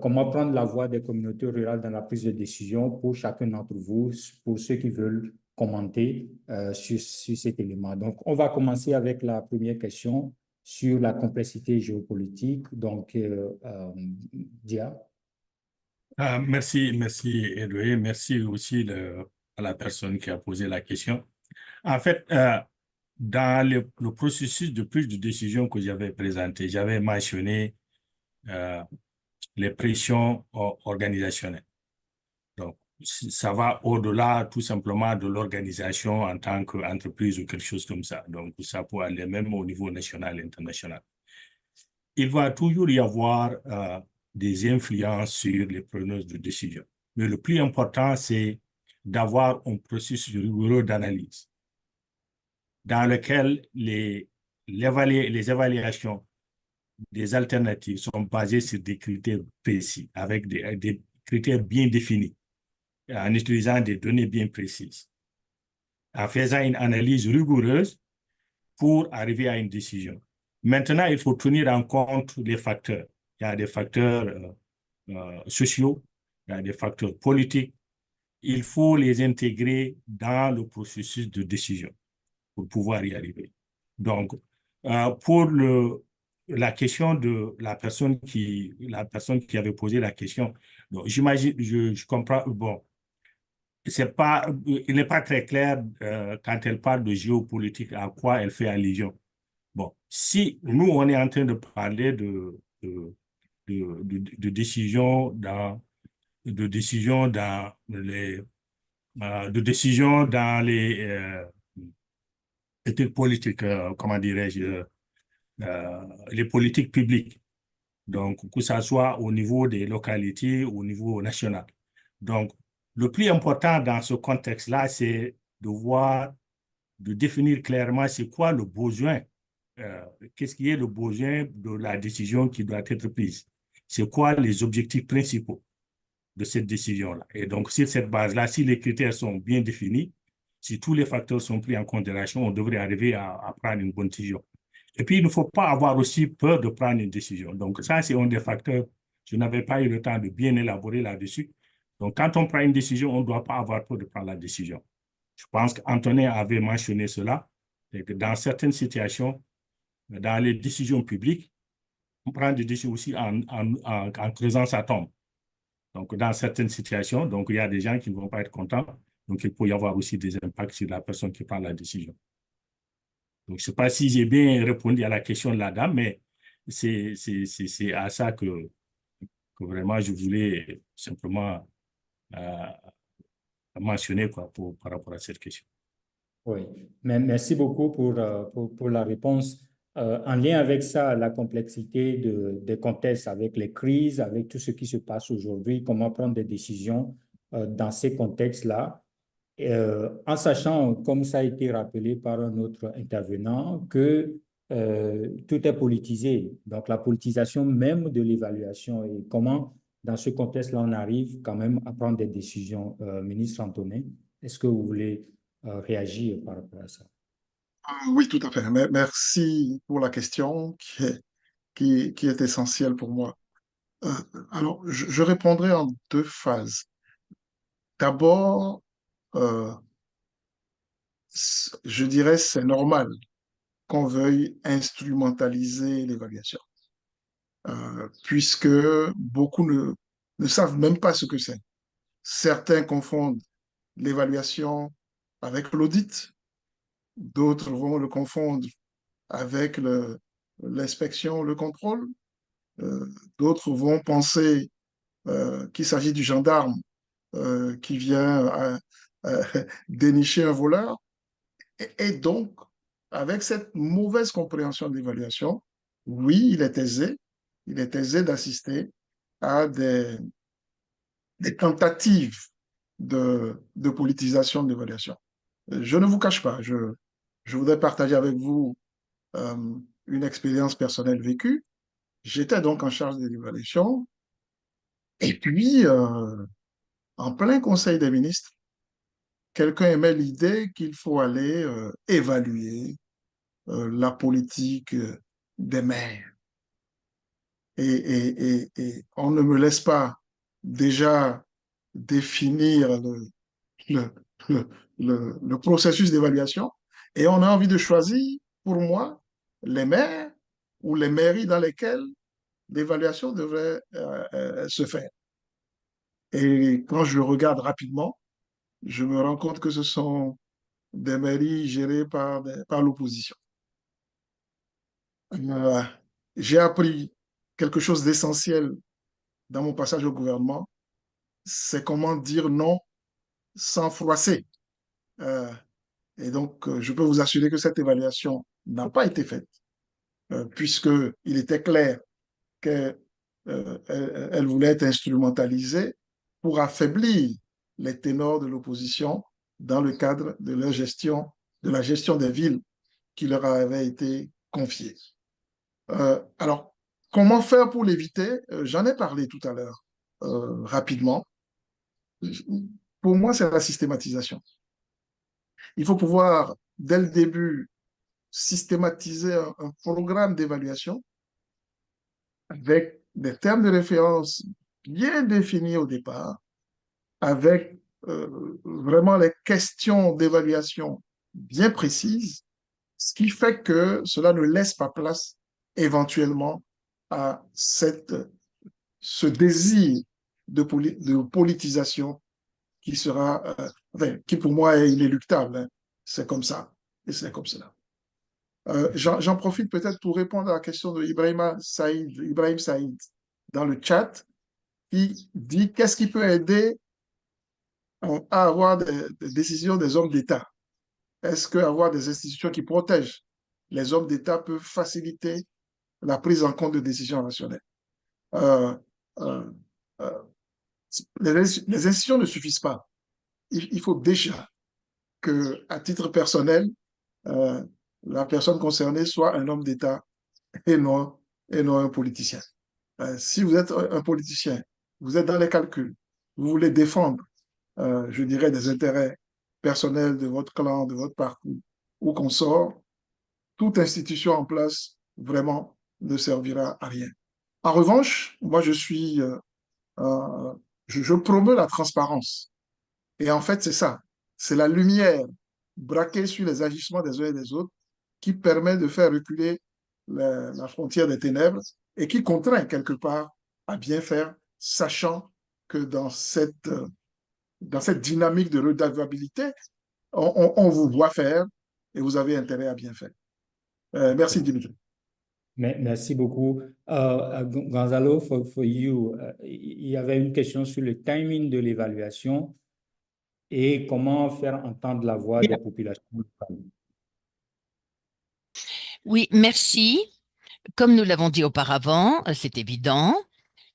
comment prendre la voix des communautés rurales dans la prise de décision pour chacun d'entre vous, pour ceux qui veulent commenter sur cet élément. Donc, on va commencer avec la première question sur la complexité géopolitique. Donc, Dia.
Merci Edouard. Merci aussi à la personne qui a posé la question. En fait, dans le processus de prise de décision que j'avais présenté, j'avais mentionné les pressions organisationnelles. Donc, ça va au-delà tout simplement de l'organisation en tant qu'entreprise ou quelque chose comme ça. Donc, ça peut aller même au niveau national et international. Il va toujours y avoir des influences sur les preneurs de décision. Mais le plus important, c'est d'avoir un processus rigoureux d'analyse dans lequel les évaluations des alternatives sont basées sur des critères précis, avec des critères bien définis, en utilisant des données bien précises, en faisant une analyse rigoureuse pour arriver à une décision. Maintenant, il faut tenir en compte les facteurs. Il y a des facteurs sociaux, il y a des facteurs politiques. Il faut les intégrer dans le processus de décision pour pouvoir y arriver. Donc, pour la question de la personne qui avait posé la question, j'imagine, je comprends, bon, il n'est pas très clair quand elle parle de géopolitique, à quoi elle fait allusion. Bon, si nous, on est en train de parler de décisions dans les études politiques, comment dirais-je, les politiques publiques. Donc, que ça soit au niveau des localités ou au niveau national. Donc, le plus important dans ce contexte-là, c'est de définir clairement c'est quoi le besoin, qu'est-ce qui est le besoin de la décision qui doit être prise. C'est quoi les objectifs principaux de cette décision-là. Et donc, sur cette base-là, si les critères sont bien définis, si tous les facteurs sont pris en considération, on devrait arriver à prendre une bonne décision. Et puis, il ne faut pas avoir aussi peur de prendre une décision. Donc, ça, c'est un des facteurs. Je n'avais pas eu le temps de bien élaborer là-dessus. Donc, quand on prend une décision, on ne doit pas avoir peur de prendre la décision. Je pense qu'Antonin avait mentionné cela, et que dans certaines situations, dans les décisions publiques, on prend des décisions aussi en creusant sa tombe. Donc, dans certaines situations, donc, il y a des gens qui ne vont pas être contents. Donc, il peut y avoir aussi des impacts sur la personne qui prend la décision. Donc, je ne sais pas si j'ai bien répondu à la question de la dame, mais c'est à ça que vraiment je voulais simplement mentionner quoi, par rapport à cette question.
Oui, mais merci beaucoup pour la réponse. En lien avec ça, la complexité des contextes, avec les crises, avec tout ce qui se passe aujourd'hui, comment prendre des décisions dans ces contextes-là, en sachant, comme ça a été rappelé par un autre intervenant, que tout est politisé. Donc, la politisation même de l'évaluation et comment, dans ce contexte-là, on arrive quand même à prendre des décisions. Ministre Antonin, est-ce que vous voulez réagir par rapport à ça?
Oui, tout à fait. Merci pour la question qui est essentielle pour moi. Euh, alors, je répondrai en deux phases. D'abord, euh, je dirais c'est normal qu'on veuille instrumentaliser l'évaluation, puisque beaucoup ne savent même pas ce que c'est. Certains confondent l'évaluation avec l'audit, d'autres vont le confondre avec l'inspection, le contrôle, euh, d'autres vont penser qu'il s'agit du gendarme qui vient dénicher un voleur. Et donc, avec cette mauvaise compréhension de l'évaluation, oui, il est aisé d'assister à des tentatives de politisation de l'évaluation. Je ne vous cache pas, je voudrais partager avec vous euh, une expérience personnelle vécue. J'étais donc en charge de l'évaluation et puis, en plein Conseil des ministres, quelqu'un émet l'idée qu'il faut aller évaluer la politique des maires. Et on ne me laisse pas déjà définir le, le, le processus d'évaluation et on a envie de choisir, pour moi, les maires ou les mairies dans lesquelles l'évaluation devrait se faire. Et quand je regarde rapidement, je me rends compte que ce sont des mairies gérées par l'opposition. Euh, j'ai appris quelque chose d'essentiel dans mon passage au gouvernement, c'est comment dire non sans froisser. Et donc, je peux vous assurer que cette évaluation n'a pas été faite, puisqu'il était clair qu'elle elle voulait être instrumentalisée pour affaiblir les ténors de l'opposition dans le cadre de leur gestion, de la gestion des villes qui leur avait été confiée. Alors, comment faire pour l'éviter? J'en ai parlé tout à l'heure rapidement. Pour moi, c'est la systématisation. Il faut pouvoir, dès le début, systématiser un programme d'évaluation avec des termes de référence bien définis au départ, avec vraiment les questions d'évaluation bien précises, ce qui fait que cela ne laisse pas place éventuellement à ce désir de politisation qui sera, enfin, qui pour moi est inéluctable. Hein. C'est comme ça et c'est comme cela. J'en profite peut-être pour répondre à la question de Ibrahim Saïd dans le chat, qui dit qu'est-ce qui peut aider à avoir des décisions des hommes d'État? Est-ce qu'avoir des institutions qui protègent les hommes d'État peut faciliter la prise en compte de décisions nationales? Euh, euh, euh, les institutions ne suffisent pas. Il faut déjà que, à titre personnel, euh, la personne concernée soit un homme d'État et non, et non un politicien. Si vous êtes un politicien, vous êtes dans les calculs, vous voulez défendre, je dirais, des intérêts personnels de votre clan, de votre parti ou consort, toute institution en place vraiment ne servira à rien. En revanche, moi, je promeux la transparence. Et en fait, c'est ça. C'est la lumière braquée sur les agissements des uns et des autres qui permet de faire reculer la frontière des ténèbres et qui contraint quelque part à bien faire, sachant que dans cette dynamique de redevabilité, on vous voit faire et vous avez intérêt à bien faire. Merci, Dimitri.
Merci beaucoup. Gonzalo, for you, il y avait une question sur le timing de l'évaluation et comment faire entendre la voix des populations locales.
Oui, merci. Comme nous l'avons dit auparavant, c'est évident.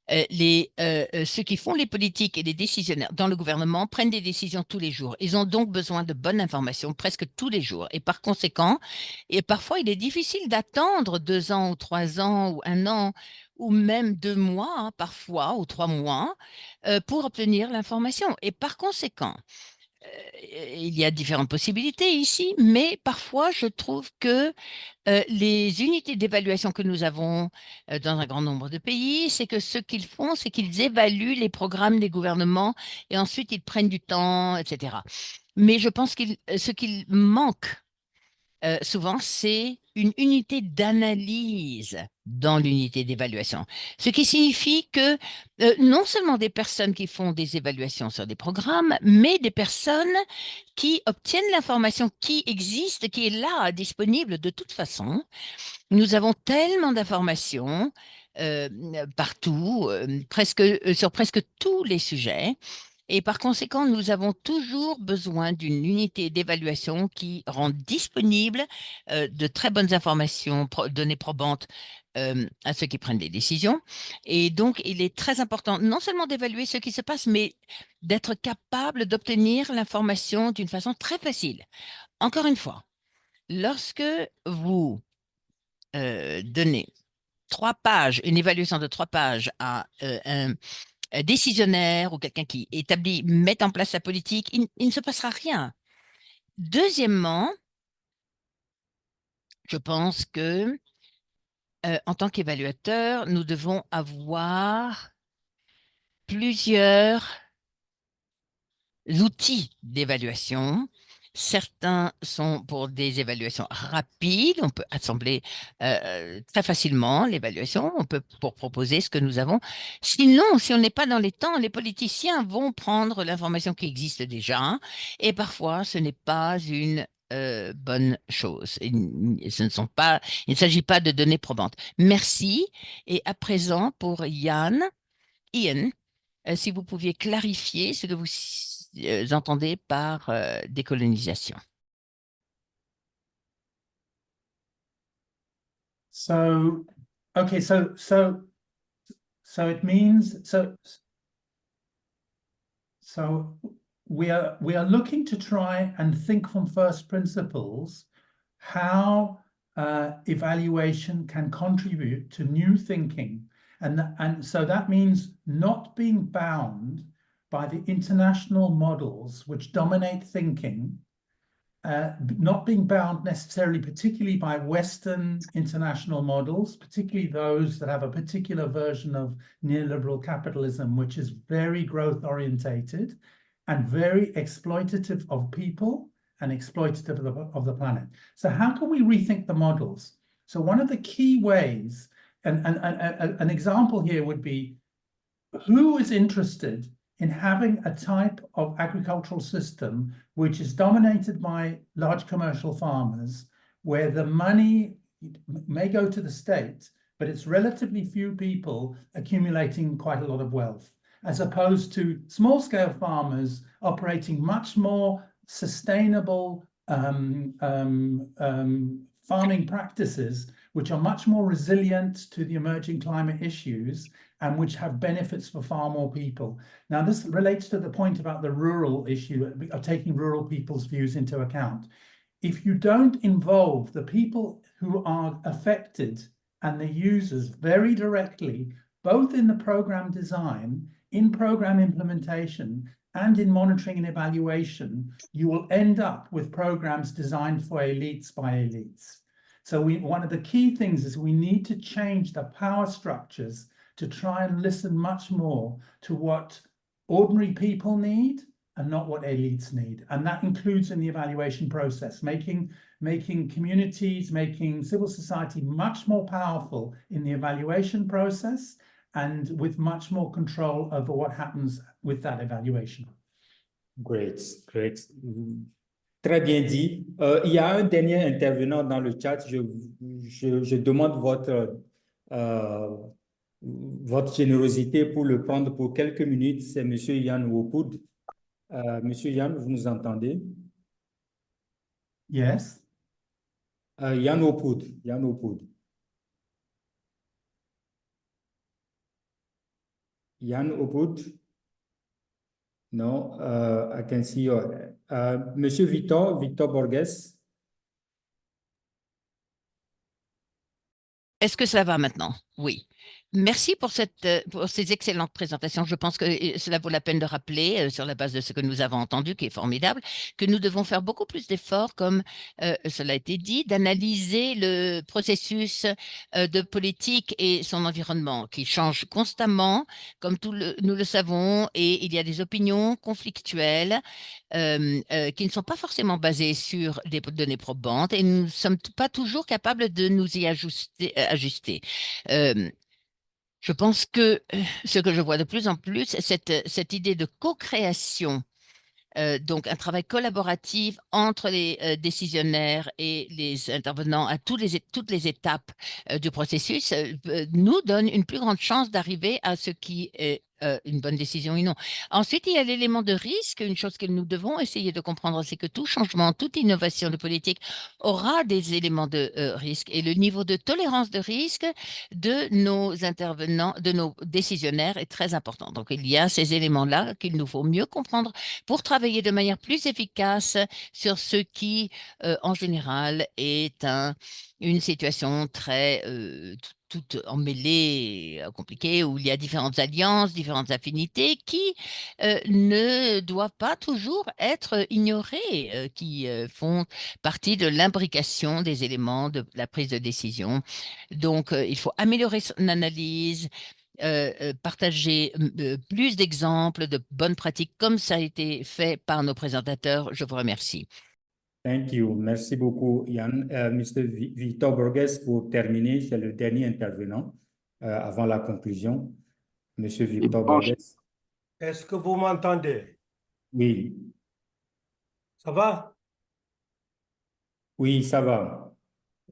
Ceux qui font les politiques et les décisionnaires dans le gouvernement prennent des décisions tous les jours. Ils ont donc besoin de bonnes informations presque tous les jours. Et par conséquent, et parfois, il est difficile d'attendre 2 ans ou 3 ans ou 1 an ou même 2 mois, hein, parfois, ou 3 mois, pour obtenir l'information. Et par conséquent, il y a différentes possibilités ici, mais parfois, je trouve que les unités d'évaluation que nous avons dans un grand nombre de pays, c'est que ce qu'ils font, c'est qu'ils évaluent les programmes des gouvernements et ensuite ils prennent du temps, etc. Mais je pense ce qu'il manque souvent, c'est une unité d'analyse dans l'unité d'évaluation. Ce qui signifie que non seulement des personnes qui font des évaluations sur des programmes, mais des personnes qui obtiennent l'information qui existe, qui est là, disponible de toute façon. Nous avons tellement d'informations partout, sur presque tous les sujets. Et par conséquent, nous avons toujours besoin d'une unité d'évaluation qui rend disponible de très bonnes informations, données probantes à ceux qui prennent des décisions. Et donc, il est très important non seulement d'évaluer ce qui se passe, mais d'être capable d'obtenir l'information d'une façon très facile. Encore une fois, lorsque vous donnez 3 pages, une évaluation de 3 pages à un décisionnaire ou quelqu'un qui met en place sa politique, il ne se passera rien. Deuxièmement, je pense que en tant qu'évaluateur, nous devons avoir plusieurs outils d'évaluation. Certains sont pour des évaluations rapides. On peut assembler très facilement l'évaluation. On peut pour proposer ce que nous avons. Sinon, si on n'est pas dans les temps, les politiciens vont prendre l'information qui existe déjà. Et parfois, ce n'est pas une bonne chose. Il ne s'agit pas de données probantes. Merci. Et à présent, pour Ian, si vous pouviez clarifier ce que vous entendez par décolonisation?
So, okay, so it means so we are looking to try and think from first principles how evaluation can contribute to new thinking, and so that means not being bound by the international models which dominate thinking. Not being bound necessarily, particularly by Western international models, particularly those that have a particular version of neoliberal capitalism, which is very growth orientated and very exploitative of people and exploitative of the planet. So how can we rethink the models? So one of the key ways, and an example here would be, who is interested in having a type of agricultural system which is dominated by large commercial farmers, where the money may go to the state, but it's relatively few people accumulating quite a lot of wealth, as opposed to small-scale farmers operating much more sustainable farming practices, which are much more resilient to the emerging climate issues and which have benefits for far more people. Now, this relates to the point about the rural issue of taking rural people's views into account. If you don't involve the people who are affected and the users very directly, both in the program design, in program implementation, and in monitoring and evaluation, you will end up with programs designed for elites by elites. So one of the key things is we need to change the power structures to try and listen much more to what ordinary people need and not what elites need. And that includes in the evaluation process, making communities, making civil society much more powerful in the evaluation process and with much more control over what happens with that evaluation.
Great, great. Très bien dit. Il y a un dernier intervenant dans le chat. Je demande votre générosité pour le prendre pour quelques minutes. C'est M. Yann Wopoud. Monsieur Yann, vous nous entendez?
Yes.
Yann Wopoud. Yann Wopoud. Yann Wopoud? No, I can see your... Monsieur Victor Borges.
Est-ce que ça va maintenant? Oui. Merci pour ces excellentes présentations. Je pense que cela vaut la peine de rappeler, sur la base de ce que nous avons entendu, qui est formidable, que nous devons faire beaucoup plus d'efforts, comme cela a été dit, d'analyser le processus de politique et son environnement, qui change constamment, comme nous le savons, et il y a des opinions conflictuelles qui ne sont pas forcément basées sur des données probantes, et nous ne sommes pas toujours capables de nous y ajuster. Je pense que ce que je vois de plus en plus, cette idée de co-création, donc un travail collaboratif entre les décisionnaires et les intervenants à toutes les étapes du processus, nous donne une plus grande chance d'arriver à ce qui est une bonne décision ou non. Ensuite, il y a l'élément de risque. Une chose que nous devons essayer de comprendre, c'est que tout changement, toute innovation de politique aura des éléments de risque, et le niveau de tolérance de risque de nos intervenants, de nos décisionnaires est très important. Donc, il y a ces éléments-là qu'il nous faut mieux comprendre pour travailler de manière plus efficace sur ce qui, en général, est une situation très toute emmêlée, compliquée, où il y a différentes alliances, différentes affinités qui ne doivent pas toujours être ignorées, qui font partie de l'imbrication des éléments de la prise de décision. Donc, il faut améliorer son analyse, partager plus d'exemples de bonnes pratiques comme ça a été fait par nos présentateurs. Je vous remercie.
Thank you. Merci beaucoup, Yann. Mr. Victor Borges, pour terminer, c'est le dernier intervenant avant la conclusion. Monsieur Victor Borges.
Est-ce que vous m'entendez?
Oui.
Ça va?
Oui, ça va.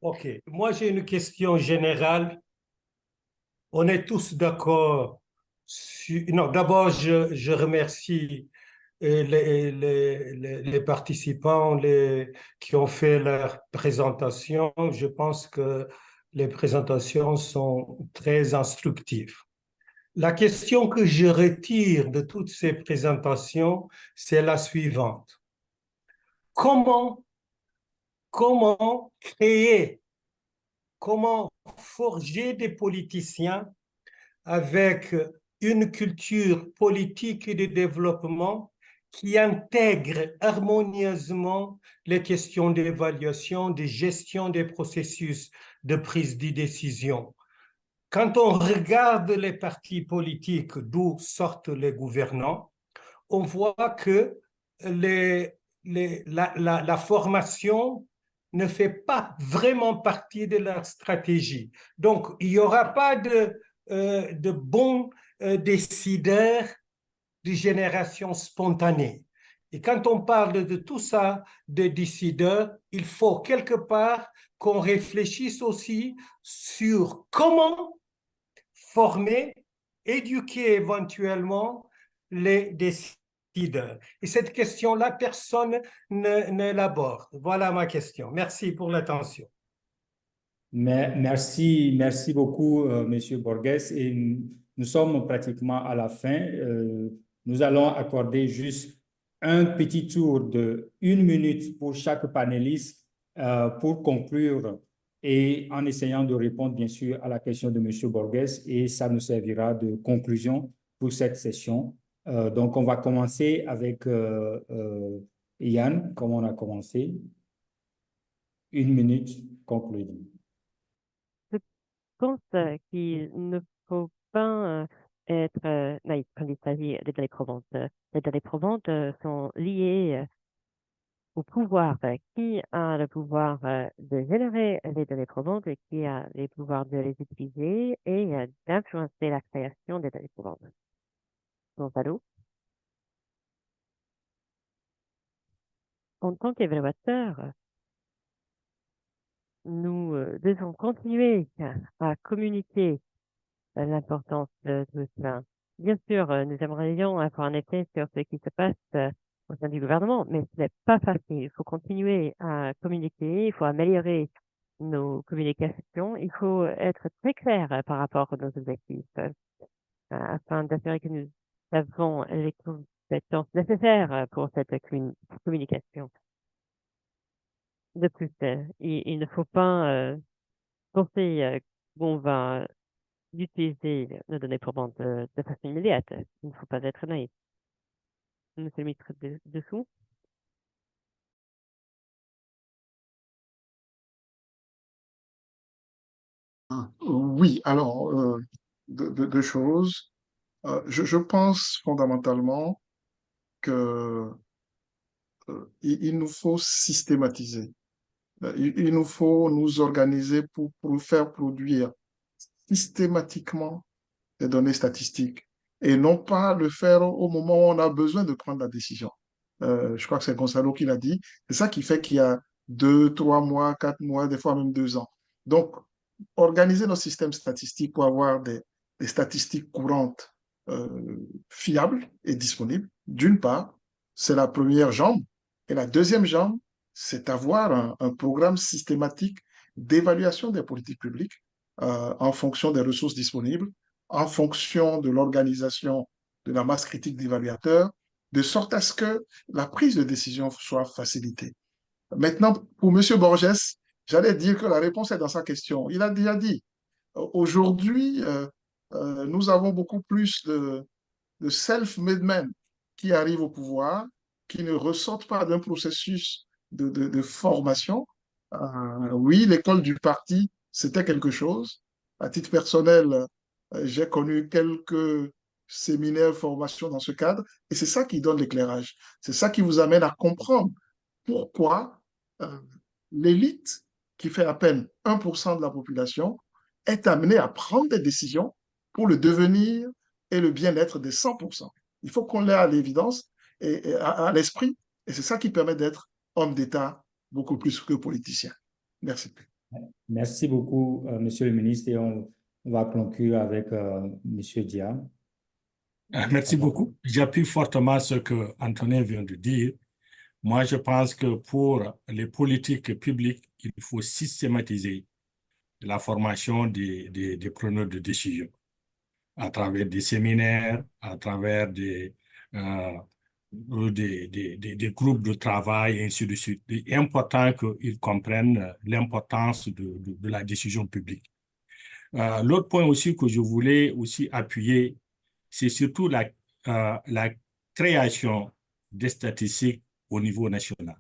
OK. Moi, j'ai une question générale. On est tous d'accord. Non, d'abord, je remercie et les participants qui ont fait leur présentation, je pense que les présentations sont très instructives. La question que je retire de toutes ces présentations, c'est la suivante. Comment créer, comment forger des politiciens avec une culture politique et de développement qui intègre harmonieusement les questions d'évaluation, de gestion des processus de prise de décision. Quand on regarde les partis politiques d'où sortent les gouvernants, on voit que la formation ne fait pas vraiment partie de leur stratégie. Donc, il n'y aura pas de bons décideurs de génération spontanée. Et quand on parle de tout ça, de décideurs, il faut quelque part qu'on réfléchisse aussi sur comment former, éduquer éventuellement les décideurs. Et cette question-là, personne ne l'aborde. Voilà ma question. Merci pour l'attention.
Merci beaucoup, Monsieur Borges. Et nous sommes pratiquement à la fin. Nous allons accorder juste un petit tour de 1 minute pour chaque panéliste pour conclure et en essayant de répondre, bien sûr, à la question de Monsieur Borges. Et ça nous servira de conclusion pour cette session. Donc, on va commencer avec Yann, comme on a commencé. 1 minute, conclue.
Je pense qu'il ne faut pas être naïf quand il s'agit des données probantes. Les données probantes sont liées au pouvoir. Qui a le pouvoir de générer les données probantes et qui a le pouvoir de les utiliser et d'influencer la création des données probantes. Gonzalo? En tant qu'évaluateur, nous devons continuer à communiquer l'importance de tout cela. Bien sûr, nous aimerions avoir un effet sur ce qui se passe au sein du gouvernement, mais ce n'est pas facile. Il faut continuer à communiquer, il faut améliorer nos communications, il faut être très clair par rapport à nos objectifs afin d'assurer que nous avons les compétences nécessaires pour cette communication. De plus, il ne faut pas penser qu'on va d'utiliser nos données probantes de façon immédiate. Il ne faut pas être naïf. Monsieur le ministre dessous.
Oui, alors, deux choses. Je pense fondamentalement que il nous faut systématiser. Il nous faut nous organiser pour faire produire systématiquement des données statistiques et non pas le faire au moment où on a besoin de prendre la décision. Je crois que c'est Gonzalo qui l'a dit. C'est ça qui fait qu'il y a 2, 3 mois, 4 mois, des fois même 2 ans. Donc, organiser nos systèmes statistiques pour avoir des statistiques courantes fiables et disponibles, d'une part, c'est la première jambe. Et la deuxième jambe, c'est avoir un programme systématique d'évaluation des politiques publiques en fonction des ressources disponibles, en fonction de l'organisation de la masse critique d'évaluateurs, de sorte à ce que la prise de décision soit facilitée. Maintenant, pour M. Borges, j'allais dire que la réponse est dans sa question. Il a déjà dit, aujourd'hui, nous avons beaucoup plus de self-made men qui arrivent au pouvoir, qui ne ressortent pas d'un processus de formation. Oui, l'école du parti, c'était quelque chose. À titre personnel, j'ai connu quelques séminaires, formations dans ce cadre, et c'est ça qui donne l'éclairage. C'est ça qui vous amène à comprendre pourquoi l'élite, qui fait à peine 1% de la population, est amenée à prendre des décisions pour le devenir et le bien-être des 100%. Il faut qu'on l'ait à l'évidence et à l'esprit, et c'est ça qui permet d'être homme d'État beaucoup plus que politicien. Merci.
Merci beaucoup, Monsieur le ministre, et on va conclure avec Monsieur Dia.
Merci beaucoup. J'appuie fortement ce que Antonin vient de dire. Moi, je pense que pour les politiques publiques, il faut systématiser la formation des preneurs de décision à travers des séminaires, à travers euh, des groupes de travail, et ainsi de suite. Il est important qu'ils comprennent l'importance de la décision publique. L'autre point aussi que je voulais aussi appuyer, c'est surtout la création des statistiques au niveau national.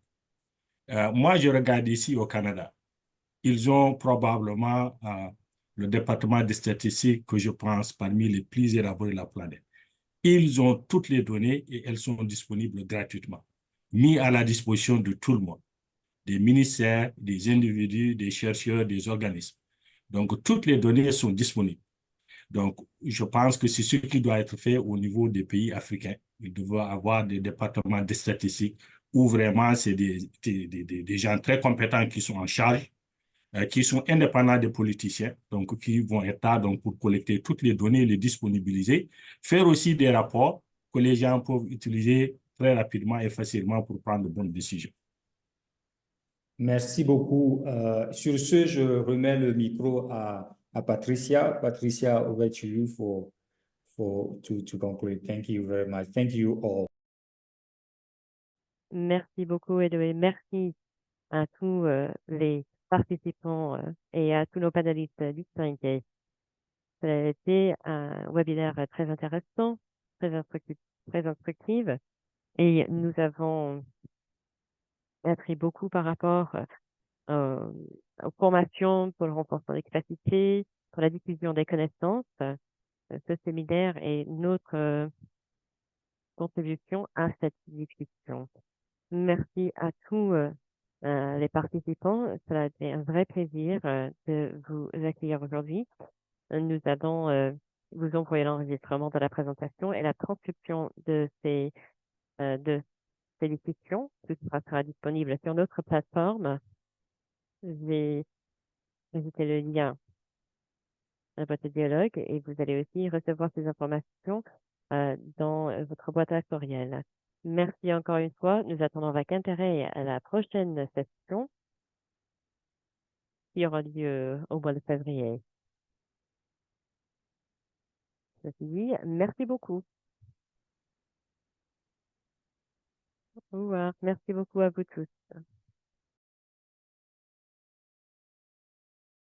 Moi, je regarde ici au Canada. Ils ont probablement le département des statistiques que je pense parmi les plus élaborés de la planète. Ils ont toutes les données et elles sont disponibles gratuitement, mises à la disposition de tout le monde, des ministères, des individus, des chercheurs, des organismes. Donc, toutes les données sont disponibles. Donc, je pense que c'est ce qui doit être fait au niveau des pays africains. Il doit avoir des départements de statistiques où vraiment c'est des gens très compétents qui sont en charge, qui sont indépendants des politiciens, donc qui vont être là donc, pour collecter toutes les données, les disponibiliser, faire aussi des rapports que les gens peuvent utiliser très rapidement et facilement pour prendre de bonnes décisions.
Merci beaucoup. Sur ce, je remets le micro à Patricia. Patricia, over to you to conclude. Thank you very much. Thank you all.
Merci beaucoup, Edoé. Merci à tous les participants et à tous nos panélistes distingués. Ça a été un webinaire très intéressant, très instructif, et nous avons appris beaucoup par rapport aux formations pour le renforcement des capacités, pour la diffusion des connaissances. Ce séminaire est notre contribution à cette discussion. Merci à tous les participants. Cela a été un vrai plaisir de vous accueillir aujourd'hui. Nous allons vous envoyer l'enregistrement de la présentation et la transcription de ces discussions. Tout sera disponible sur notre plateforme. J'ai ajouté le lien à votre dialogue et vous allez aussi recevoir ces informations dans votre boîte à courriel. Merci encore une fois. Nous attendons avec intérêt à la prochaine session qui aura lieu au mois de février. Ceci dit, merci beaucoup. Au revoir. Merci beaucoup à vous tous.